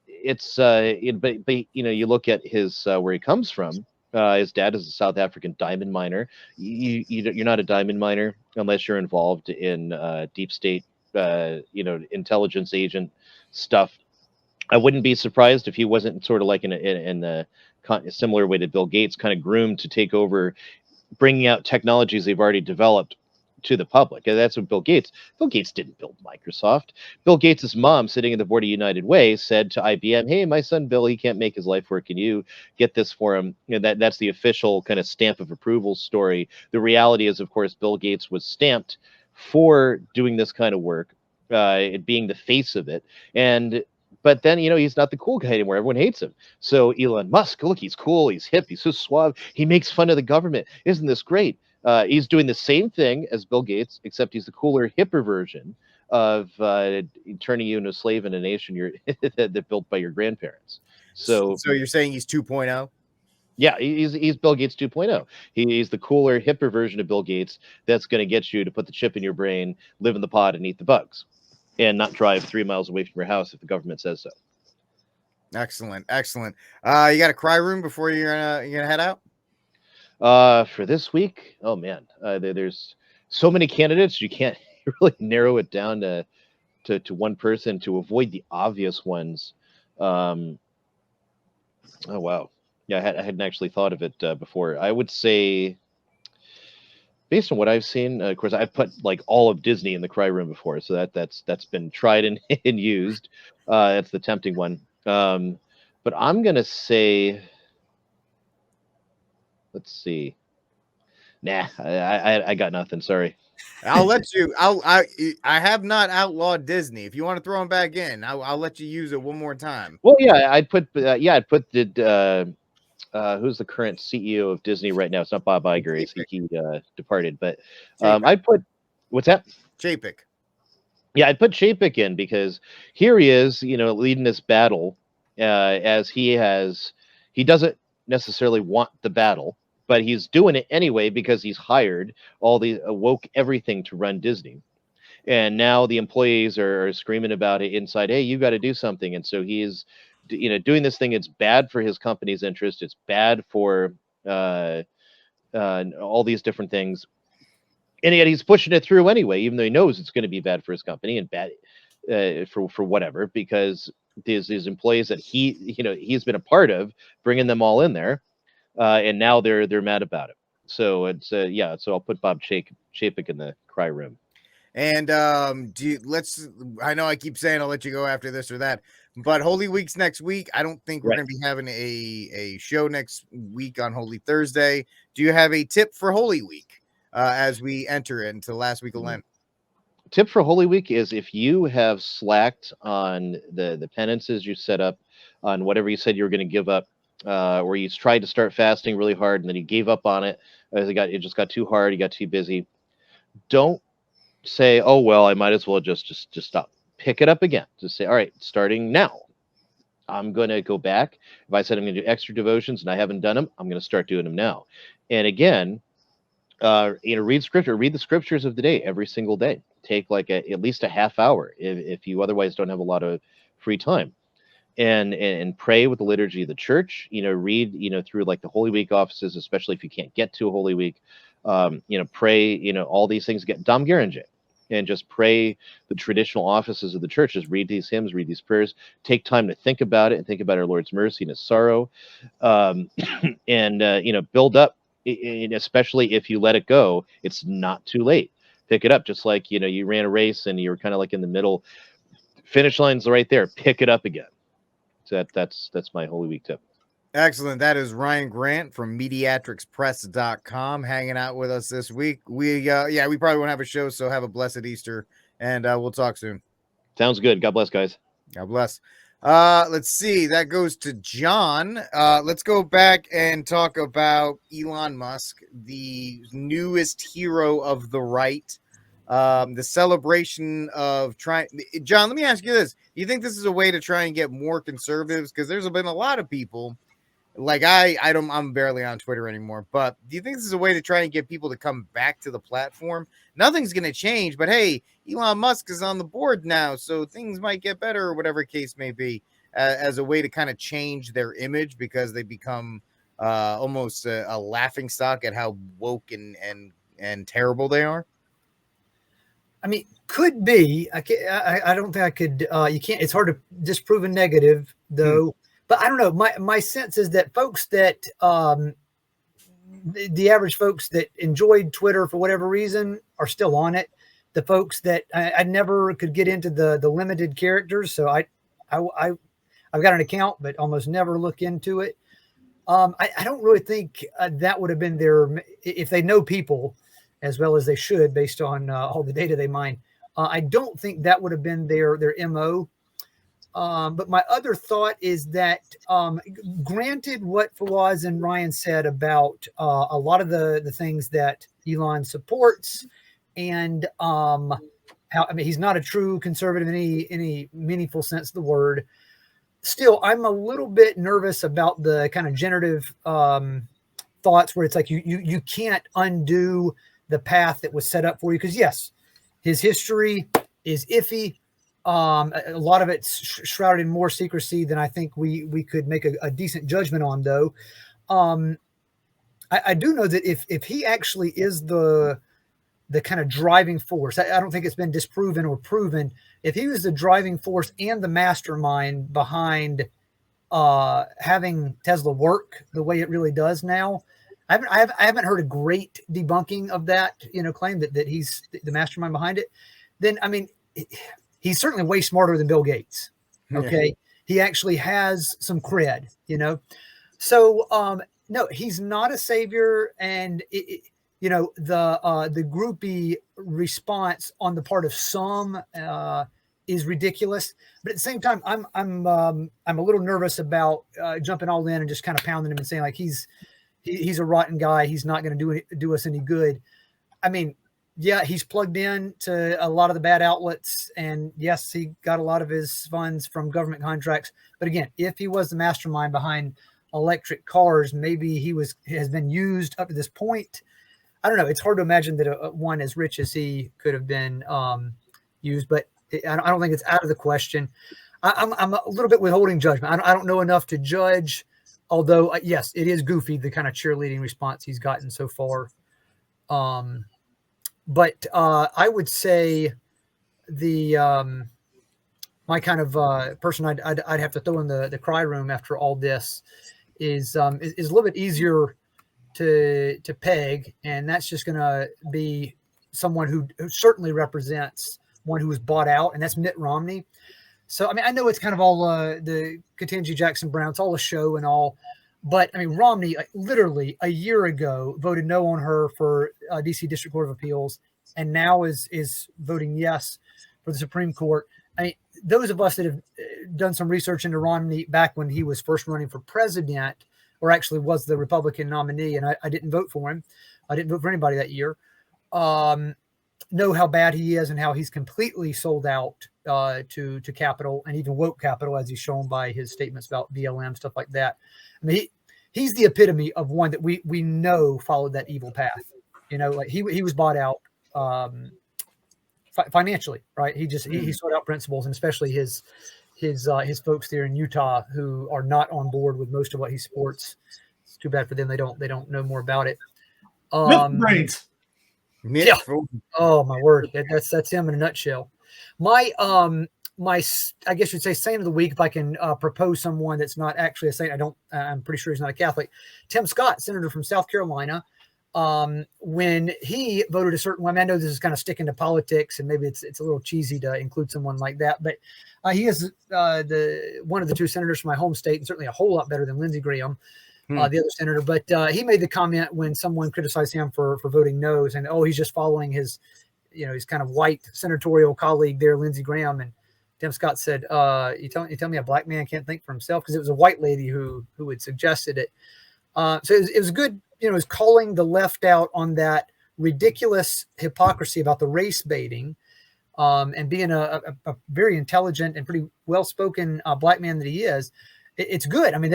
it's but you look at his where he comes from. His dad is a South African diamond miner. You're not a diamond miner unless you're involved in deep state, intelligence agent stuff. I wouldn't be surprised if he wasn't sort of like in a similar way to Bill Gates, kind of groomed to take over, bringing out technologies they've already developed to the public. And that's what Bill Gates didn't build Microsoft. Bill Gates's mom, sitting at the board of United Way, said to IBM, hey, my son Bill, he can't make his life work, can you get this for him? That's the official kind of stamp of approval story. The reality is, of course, Bill Gates was stamped for doing this kind of work, being the face of it. But then, he's not the cool guy anymore. Everyone hates him. So Elon Musk, look, he's cool, he's hip, he's so suave, he makes fun of the government. Isn't this great? He's doing the same thing as Bill Gates, except he's the cooler, hipper version of turning you into a slave in a nation that built by your grandparents. So you're saying he's 2.0? Yeah, he's Bill Gates 2.0. He's the cooler, hipper version of Bill Gates that's going to get you to put the chip in your brain, live in the pod, and eat the bugs, and not drive 3 miles away from your house if the government says so. Excellent. You got a cry room before you're gonna head out? For this week, oh man, there's so many candidates you can't really narrow it down to one person to avoid the obvious ones. Oh wow, yeah, I hadn't actually thought of it before. I would say, based on what I've seen, of course, I've put like all of Disney in the cry room before, so that's been tried and used. That's the tempting one. But I'm gonna say, let's see. Nah, I got nothing. Sorry. I'll let you. I have not outlawed Disney. If you want to throw them back in, I'll let you use it one more time. Well, yeah, I'd put the who's the current CEO of Disney right now? It's not Bob Iger. He departed, but I'd put, what's that? Chapek. Yeah, I'd put Chapek in because here he is, leading this battle as he doesn't necessarily want the battle, but he's doing it anyway because he's hired all the woke everything to run Disney. And now the employees are screaming about it inside, hey, you got to do something. And so he's doing this thing. It's bad for his company's interest. It's bad for all these different things. And yet he's pushing it through anyway, even though he knows it's going to be bad for his company and bad for whatever, because his employees that he's been a part of, bringing them all in there, and now they're mad about it. So it's so I'll put Bob Chapek in the cry room. And I know I keep saying I'll let you go after this or that, but Holy Week's next week. I don't think we're going to be having a show next week on Holy Thursday. Do you have a tip for Holy Week as we enter into last week of Lent? Tip for Holy Week is, if you have slacked on the penances you set up, on whatever you said you were going to give up, or you tried to start fasting really hard and then you gave up on it, it just got too hard, you got too busy. Don't say, oh well, I might as well just stop. Pick it up again. Just say, all right, starting now, I'm going to go back. If I said I'm going to do extra devotions and I haven't done them, I'm going to start doing them now. And again, read scripture, read the scriptures of the day every single day. Take like at least a half hour if you otherwise don't have a lot of free time, and pray with the liturgy of the church. Read through like the Holy Week offices, especially if you can't get to a Holy Week. Pray all these things. Get Dom Guéranger and just pray the traditional offices of the church. Just read these hymns, read these prayers. Take time to think about it and think about our Lord's mercy and His sorrow, and build up. And especially if you let it go, it's not too late. Pick it up, just like you ran a race and you're kind of like in the middle. Finish line's right there. Pick it up again. So that's my Holy Week tip. Excellent. That is Ryan Grant from Mediatricspress.com hanging out with us this week. We probably won't have a show, so have a blessed Easter, and we'll talk soon. Sounds good. God bless, guys. God bless. Let's see. That goes to John. Let's go back and talk about Elon Musk, the newest hero of the right. The celebration of trying. John, let me ask you this: do you think this is a way to try and get more conservatives? Because there's been a lot of people, like I'm barely on Twitter anymore. But do you think this is a way to try and get people to come back to the platform? Nothing's going to change, but hey, Elon Musk is on the board now, so things might get better, or whatever case may be, as a way to kind of change their image, because they become almost a laughing stock at how woke and terrible they are. I mean, could be. I don't think I could. You can't. It's hard to disprove a negative, though. But I don't know. My sense is that folks that the average folks that enjoyed Twitter for whatever reason are still on it. The folks that I never could get into the limited characters, so I've got an account, but almost never look into it. I don't really think that would have been their, if they know people as well as they should, based on all the data they mine. I don't think that would have been their MO. But my other thought is that, granted what Fawaz and Ryan said about a lot of the things that Elon supports, and he's not a true conservative in any meaningful sense of the word. Still, I'm a little bit nervous about the kind of generative thoughts where it's like you can't undo the path that was set up for you. Because yes, his history is iffy. A lot of it's shrouded in more secrecy than I think we could make a decent judgment on, though. I do know that if he actually is the kind of driving force, I don't think it's been disproven or proven. If he was the driving force and the mastermind behind having Tesla work the way it really does now, I haven't heard a great debunking of that, claim that he's the mastermind behind it. Then, I mean, he's certainly way smarter than Bill Gates. Okay. Yeah. He actually has some cred, So, no, he's not a savior. And, the groupie response on the part of some is ridiculous. But at the same time, I'm a little nervous about jumping all in and just kind of pounding him and saying like, he's a rotten guy. He's not going to do us any good. I mean, yeah, he's plugged in to a lot of the bad outlets, and yes, he got a lot of his funds from government contracts. But again, if he was the mastermind behind electric cars, maybe has been used up to this point. I don't know. It's hard to imagine that one as rich as he could have been used, but I don't think it's out of the question. I'm a little bit withholding judgment. I don't know enough to judge, although yes, it is goofy, the kind of cheerleading response he's gotten so far. But I would say the my kind of person I'd have to throw in the cry room after all this is a little bit easier to peg, and that's just going to be someone who certainly represents one who was bought out, and that's Mitt Romney. So, I mean, I know it's kind of all the Ketanji Jackson Brown, it's all a show and all, but I mean, Romney literally a year ago voted no on her for DC District Court of Appeals, and now is voting yes for the Supreme Court. I mean, those of us that have done some research into Romney back when he was first running for president, or actually was the Republican nominee, and I didn't vote for him. I didn't vote for anybody that year. Know how bad he is and how he's completely sold out to capital and even woke capital, as he's shown by his statements about BLM, stuff like that. I mean, he's the epitome of one that we know followed that evil path. You know, like he was bought out financially, right? He sold out principles, and especially his folks there in Utah who are not on board with most of what he supports. It's too bad for them. They don't know more about it. Brains. Yeah. Oh my word. That's him in a nutshell. My I guess you'd say saint of the week, if I can propose someone that's not actually a saint. I'm pretty sure he's not a Catholic. Tim Scott, senator from South Carolina. When he voted a certain way, I know this is kind of sticking to politics, and maybe it's a little cheesy to include someone like that, but he is one of the two senators from my home state, and certainly a whole lot better than Lindsey Graham, the other senator. But he made the comment when someone criticized him for voting no, and he's just following his, his kind of white senatorial colleague there, Lindsey Graham. And Tim Scott said, "You tell me a black man can't think for himself?" Because it was a white lady who had suggested it. So it was good. It was calling the left out on that ridiculous hypocrisy about the race baiting, and being a very intelligent and pretty well-spoken black man that he is. It's good. I mean,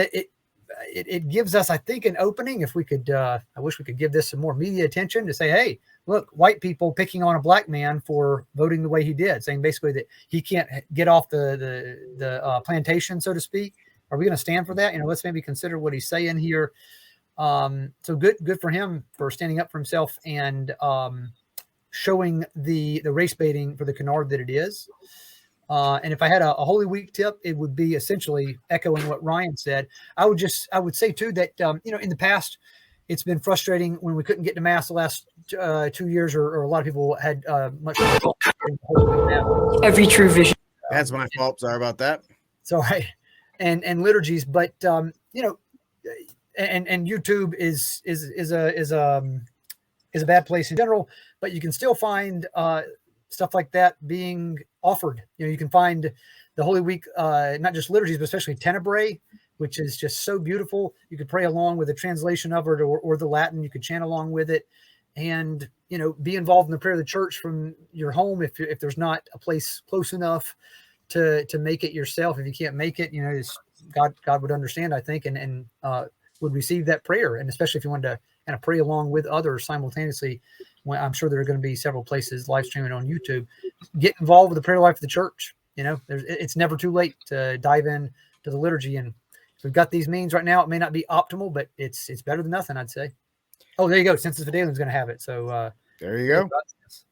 it gives us, I think, an opening. If we could, I wish we could give this some more media attention to say, hey, look, white people picking on a black man for voting the way he did, saying basically that he can't get off the plantation, so to speak. Are we going to stand for that? Let's maybe consider what he's saying here. So good for him for standing up for himself and showing the race baiting for the canard that it is. And if I had a Holy Week tip, it would be essentially echoing what Ryan said. I would say too that in the past it's been frustrating when we couldn't get to mass the last 2 years, or a lot of people had much more. Every true vision. That's my fault. Sorry about that. So and liturgies, but and YouTube is a bad place in general, but you can still find stuff like that being offered. You can find the Holy Week, not just liturgies, but especially Tenebrae, which is just so beautiful. You could pray along with a translation of it or the Latin. You could chant along with it, and be involved in the prayer of the church from your home if there's not a place close enough to make it yourself. If you can't make it, God would understand, I think, and would receive that prayer. And especially if you wanted to kind of pray along with others simultaneously, when I'm sure there are going to be several places live streaming on YouTube. Get involved with the prayer life of the church. It's never too late to dive in to the liturgy. And if we've got these means right now, it may not be optimal, but it's better than nothing, I'd say. Oh, there you go. Census Fidelium's going to have it. So there you go.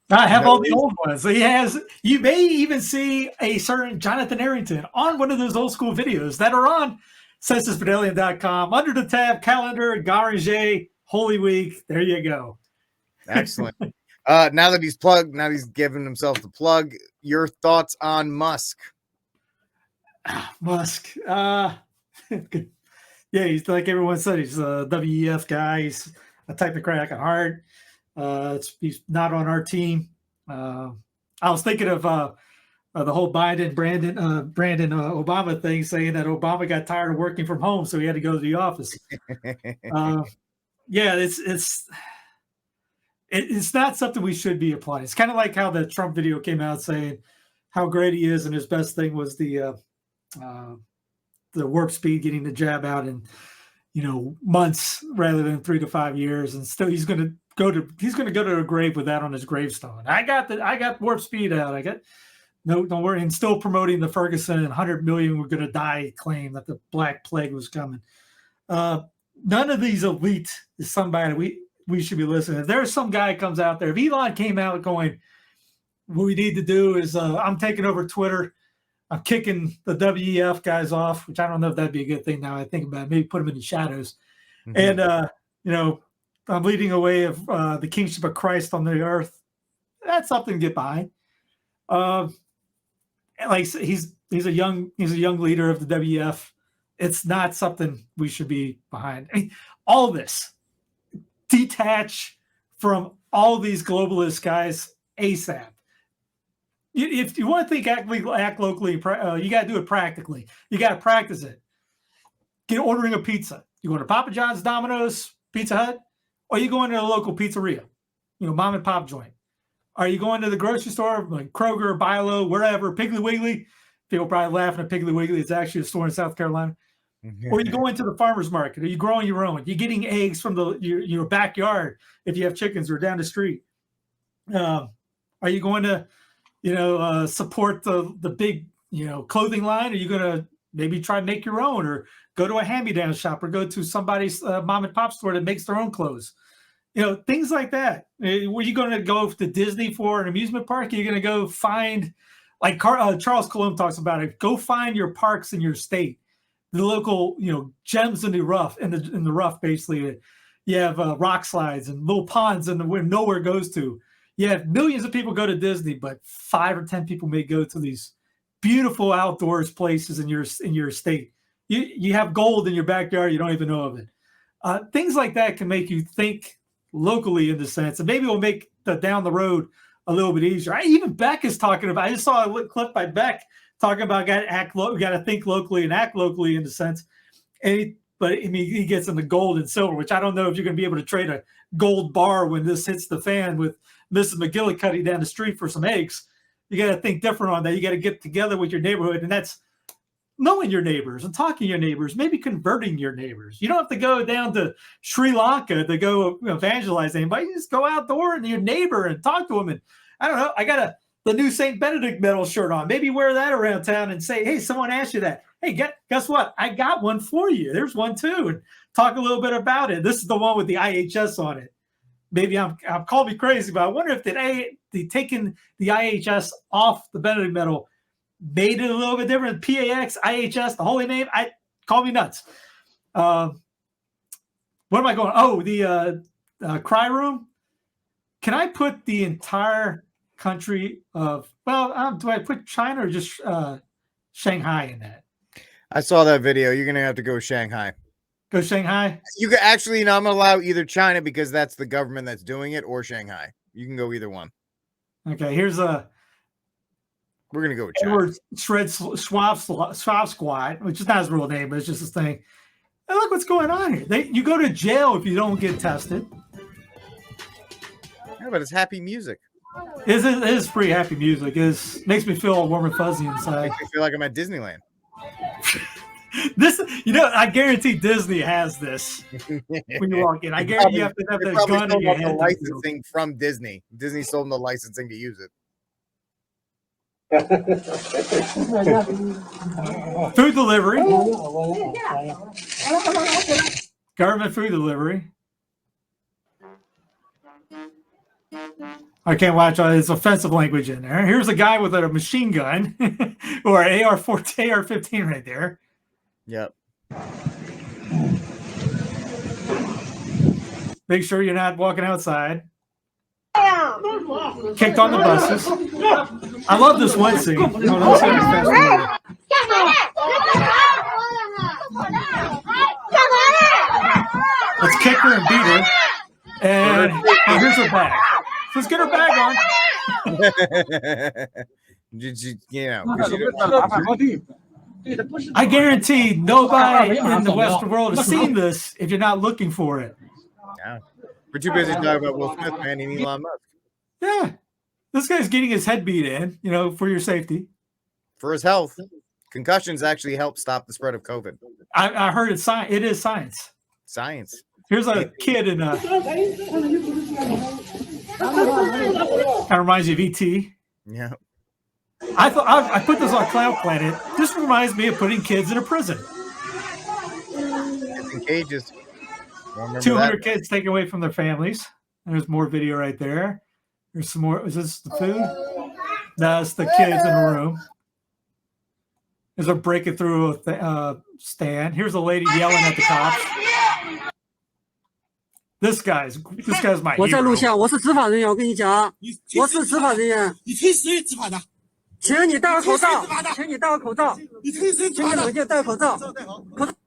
I have all the old ones. So you may even see a certain Jonathan Arrington on one of those old school videos that are on censusfidelium.com under the tab calendar, Garage, Holy Week. There you go. Excellent. Now that he's given himself the plug, your thoughts on Musk? Musk. Yeah, he's like everyone said, he's a WEF guy. He's a technocrat at heart. He's not on our team. I was thinking of the whole Brandon Obama thing, saying that Obama got tired of working from home, so he had to go to the office. Yeah, it's not something we should be applying. It's kind of like how the Trump video came out saying how great he is, and his best thing was the warp speed, getting the jab out in months rather than 3 to 5 years, and still he's going to go to a grave with that on his gravestone. I got warp speed out. No, don't worry. And still promoting the Ferguson and 100 million were going to die claim that the Black Plague was coming. None of these elite is somebody we should be listening. If there's some guy comes out there, if Elon came out going, what we need to do is I'm taking over Twitter. I'm kicking the WEF guys off, which I don't know if that'd be a good thing now I think about it. Maybe put them in the shadows. And, I'm leading away of the kingship of Christ on the earth. That's something to get behind. Like he's a young leader of the WEF. It's not something we should be behind. I mean, all this, detach from all these globalist guys ASAP. If you want to think act locally, you got to do it practically. You got to practice it. Get ordering a pizza. You going to Papa John's, Domino's, Pizza Hut, or you going to a local pizzeria, mom and pop joint? Are you going to the grocery store, like Kroger, Bi-Lo, wherever, Piggly Wiggly? People probably laughing at Piggly Wiggly. It's actually a store in South Carolina. Or you go into the farmer's market. Are you growing your own? You're getting eggs from your backyard if you have chickens or down the street. Are you going to, support the big, clothing line? Are you going to maybe try and make your own, or go to a hand-me-down shop, or go to somebody's mom and pop store that makes their own clothes? Things like that. Were you going to go to Disney for an amusement park? You're going to go find, like Charles Colomb talks about it, go find your parks in your state, the local, gems in the rough, basically. You have rock slides and little ponds and where nowhere goes to. You have millions of people go to Disney, but 5 or 10 people may go to these beautiful outdoors places in your state. You have gold in your backyard, you don't even know of it. Things like that can make you think locally in the sense, and maybe it'll make the down the road a little bit easier. Even Beck is talking about. I just saw a clip by Beck talking about got to think locally and act locally in the sense. But he gets into gold and silver, which I don't know if you're going to be able to trade a gold bar when this hits the fan with Mrs. McGillicuddy down the street for some eggs. You got to think different on that. You got to get together with your neighborhood, and that's knowing your neighbors and talking to your neighbors, maybe converting your neighbors. You don't have to go down to Sri Lanka to go evangelize anybody. You just go outdoor to your neighbor and talk to them. And I don't know, I got the new St. Benedict medal shirt on. Maybe wear that around town and say, hey, someone asked you that. Hey, guess what? I got one for you. There's one too. And talk a little bit about it. This is the one with the IHS on it. Maybe I'm call me crazy, but I wonder if they taking the IHS off the Benedict medal made it a little bit different. PAX, IHS, the holy name. Call me nuts. What am I going? Oh, the cry room. Can I put the entire country of? Well, do I put China or just Shanghai in that? I saw that video. You're gonna have to go Shanghai. Go Shanghai. You can actually. No, I'm gonna allow either China because that's the government that's doing it, or Shanghai. You can go either one. Okay. Here's We're gonna go with China. Edward Shred Schwab Squad, which is not his real name, but it's just this thing. And look what's going on here. You go to jail if you don't get tested. Yeah, but it's happy music. It is pretty happy music. It makes me feel all warm and fuzzy inside. Makes me feel like I'm at Disneyland. This, I guarantee Disney has this when you walk in. I guarantee you have to have that gun in your the hand. licensing from Disney. Disney sold them the licensing to use it. Food delivery. Government food delivery. I can't watch all this offensive language in there. Here's a guy with a machine gun or an AR-15 right there. Yep. Make sure you're not walking outside. Kicked on the buses. I love this one scene. Let's kick her and beat her. And here's her bag. Let's get her bag on. I guarantee nobody in the Western world has seen this if you're not looking for it. Yeah. We're too busy talking about Will Smith, man, and Elon Musk. Yeah. This guy's getting his head beat in, for your safety. For his health. Concussions actually help stop the spread of COVID. I heard it's science. It is science. Science. Here's a kid in kind of reminds you of E.T. Yeah. I thought I put this on Cloud Planet. This reminds me of putting kids in a prison. Kids in cages. Remember 200 that? kids taken away from their families. There's more video right there. There's some more. Is this the food? That's the kids in the room. As they're breaking through a stand. Here's a lady yelling at the cops. This guy's my 我在 hero. 录像，我是执法人员，我跟你讲，我是执法人员。你听谁执法的？请你戴个口罩，请你戴个口罩，你听谁执法的？请你戴口罩。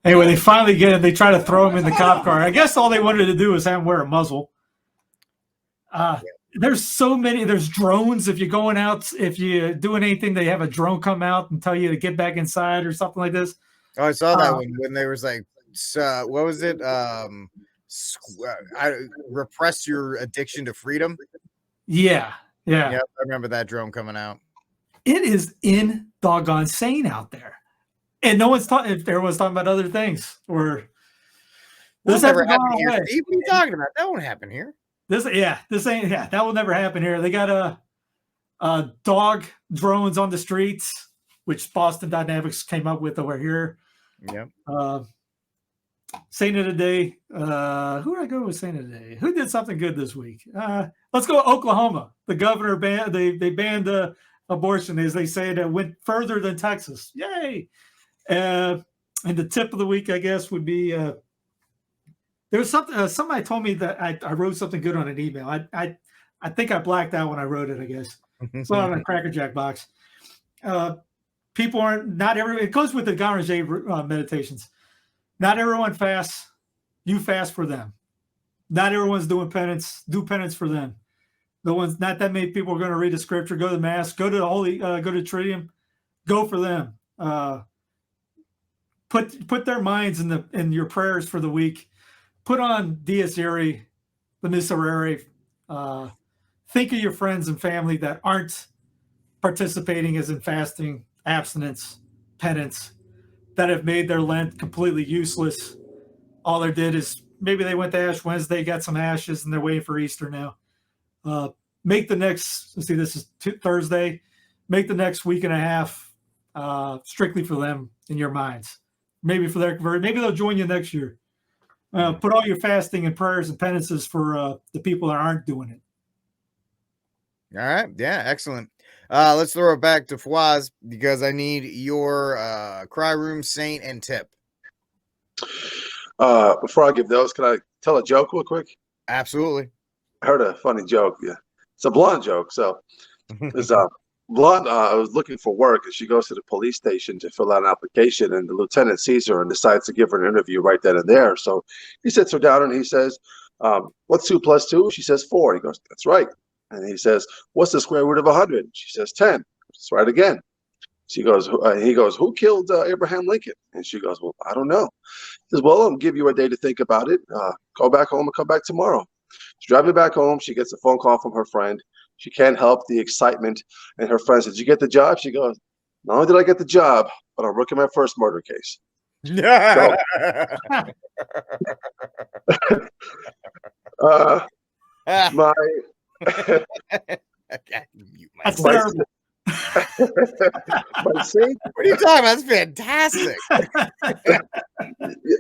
Anyway, they finally get him. They try to throw him in the cop car. I guess all they wanted to do was have him wear a muzzle. There's so many. There's drones. If you're going out, if you're doing anything, they have a drone come out and tell you to get back inside or something like this. Oh, I saw that one when there was like, what was it? Repress your addiction to freedom. Yeah. Yep, I remember that drone coming out. It is in doggone sane out there, and no one's talking. If everyone's talking about other things, or This this never hasn't happened gone here. away. Steve, what are you talking about? That won't happen here. This ain't that will never happen here. They got a dog drones on the streets, which Boston Dynamics came up with over here. Yep. Saint of the day. Who did I go with Saint of the day? Who did something good this week? Let's go Oklahoma. The governor banned they banned abortion, as they say, that went further than Texas. Yay! And the tip of the week, I guess, would be there was something. Somebody told me that I wrote something good on an email. I think I blacked out when I wrote it. I guess it's on a Cracker Jack box. People aren't not every. It goes with the Garange meditations. Not everyone fasts. You fast for them. Not everyone's doing penance. Do penance for them. The ones, not that many people are going to read the scripture, go to the mass, go to the holy, go to Triduum, go for them. Put their minds in your prayers for the week. Put on Dies Irae, the Miserere. Think of your friends and family that aren't participating as in fasting, abstinence, penance, that have made their Lent completely useless. All they did is maybe they went to Ash Wednesday, got some ashes, and they're waiting for Easter now. Make the next, let's see, this is Thursday. Make the next week and a half strictly for them in your minds. Maybe for maybe they'll join you next year. Put all your fasting and prayers and penances for the people that aren't doing it. All right. Yeah, excellent. Let's throw it back to Fawaz because I need your cry room, saint, and tip. Before I give those, can I tell a joke real quick? Absolutely. I heard a funny joke. Yeah, it's a blonde joke. So there's a blonde was looking for work, and she goes to the police station to fill out an application, and the lieutenant sees her and decides to give her an interview right then and there. So he sits her down and he says, what's 2 + 2? She says 4. He goes, that's right. And he says, what's the square root of 100? She says 10. That's right again. He goes, who killed Abraham Lincoln? And she goes, well, I don't know. He says, well, I'll give you a day to think about it. Go back home and come back tomorrow. She's driving back home. She gets a phone call from her friend. She can't help the excitement. And her friend says, did you get the job? She goes, not only did I get the job, but I'm working my first murder case. So, my That's terrible. My saint. What are you talking about? That's fantastic.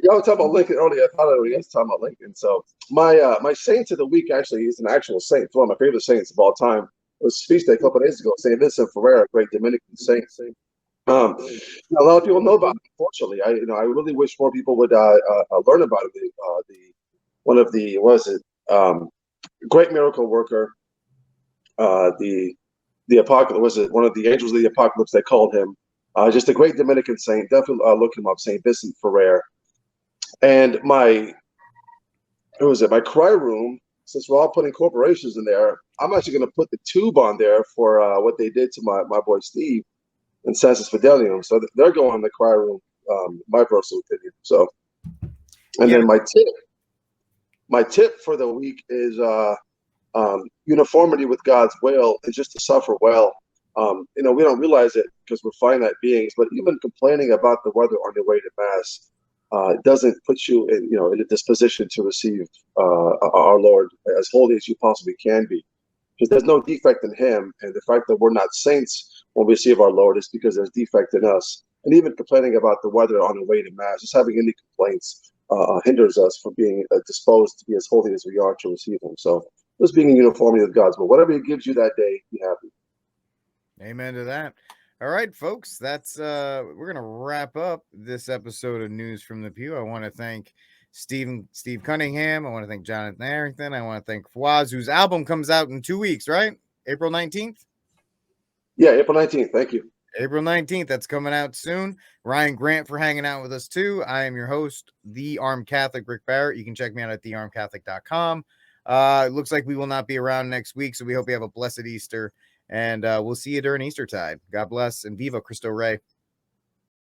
Y'all were talking about Lincoln earlier. I thought I was talking about Lincoln. So my saint of the week actually is an actual saint. It's one of my favorite saints of all time. It was feast day a couple of days ago. Saint Vincent Ferrer, a great Dominican saint. A lot of people know about him. Unfortunately, I really wish more people would learn about him. Great miracle worker. The apocalypse, was it one of the angels of the apocalypse? They called him. Just a great Dominican saint. Definitely look him up, Saint Vincent Ferrer. And my cry room, since we're all putting corporations in there, I'm actually going to put the tube on there for what they did to my boy Steve and Sensus Fidelium. So they're going in the cry room, my personal opinion. So, and then my tip for the week is uniformity with God's will and just to suffer well. We don't realize it because we're finite beings, but even complaining about the weather on your way to Mass doesn't put you in a disposition to receive our Lord as holy as you possibly can be, because there's no defect in Him. And the fact that we're not saints when we receive our Lord, it's because there's defect in us. And even complaining about the weather on the way to Mass, just having any complaints hinders us from being disposed to be as holy as we are to receive Him. So just being in uniformity with God's will. Whatever He gives you that day, be happy. Amen to that. All right, folks, that's we're gonna wrap up this episode of News from the Pew. I want to thank Steve Cunningham. I want to thank Jonathan Arrington. I want to thank Fawaz, whose album comes out in 2 weeks, right? April 19th? Yeah, April 19th. Thank you. April 19th. That's coming out soon. Ryan Grant for hanging out with us too. I am your host, The Armed Catholic, Rick Barrett. You can check me out at thearmedcatholic.com. It looks like we will not be around next week, so we hope you have a blessed Easter, and we'll see you during Eastertide. God bless, and Viva Cristo Rey.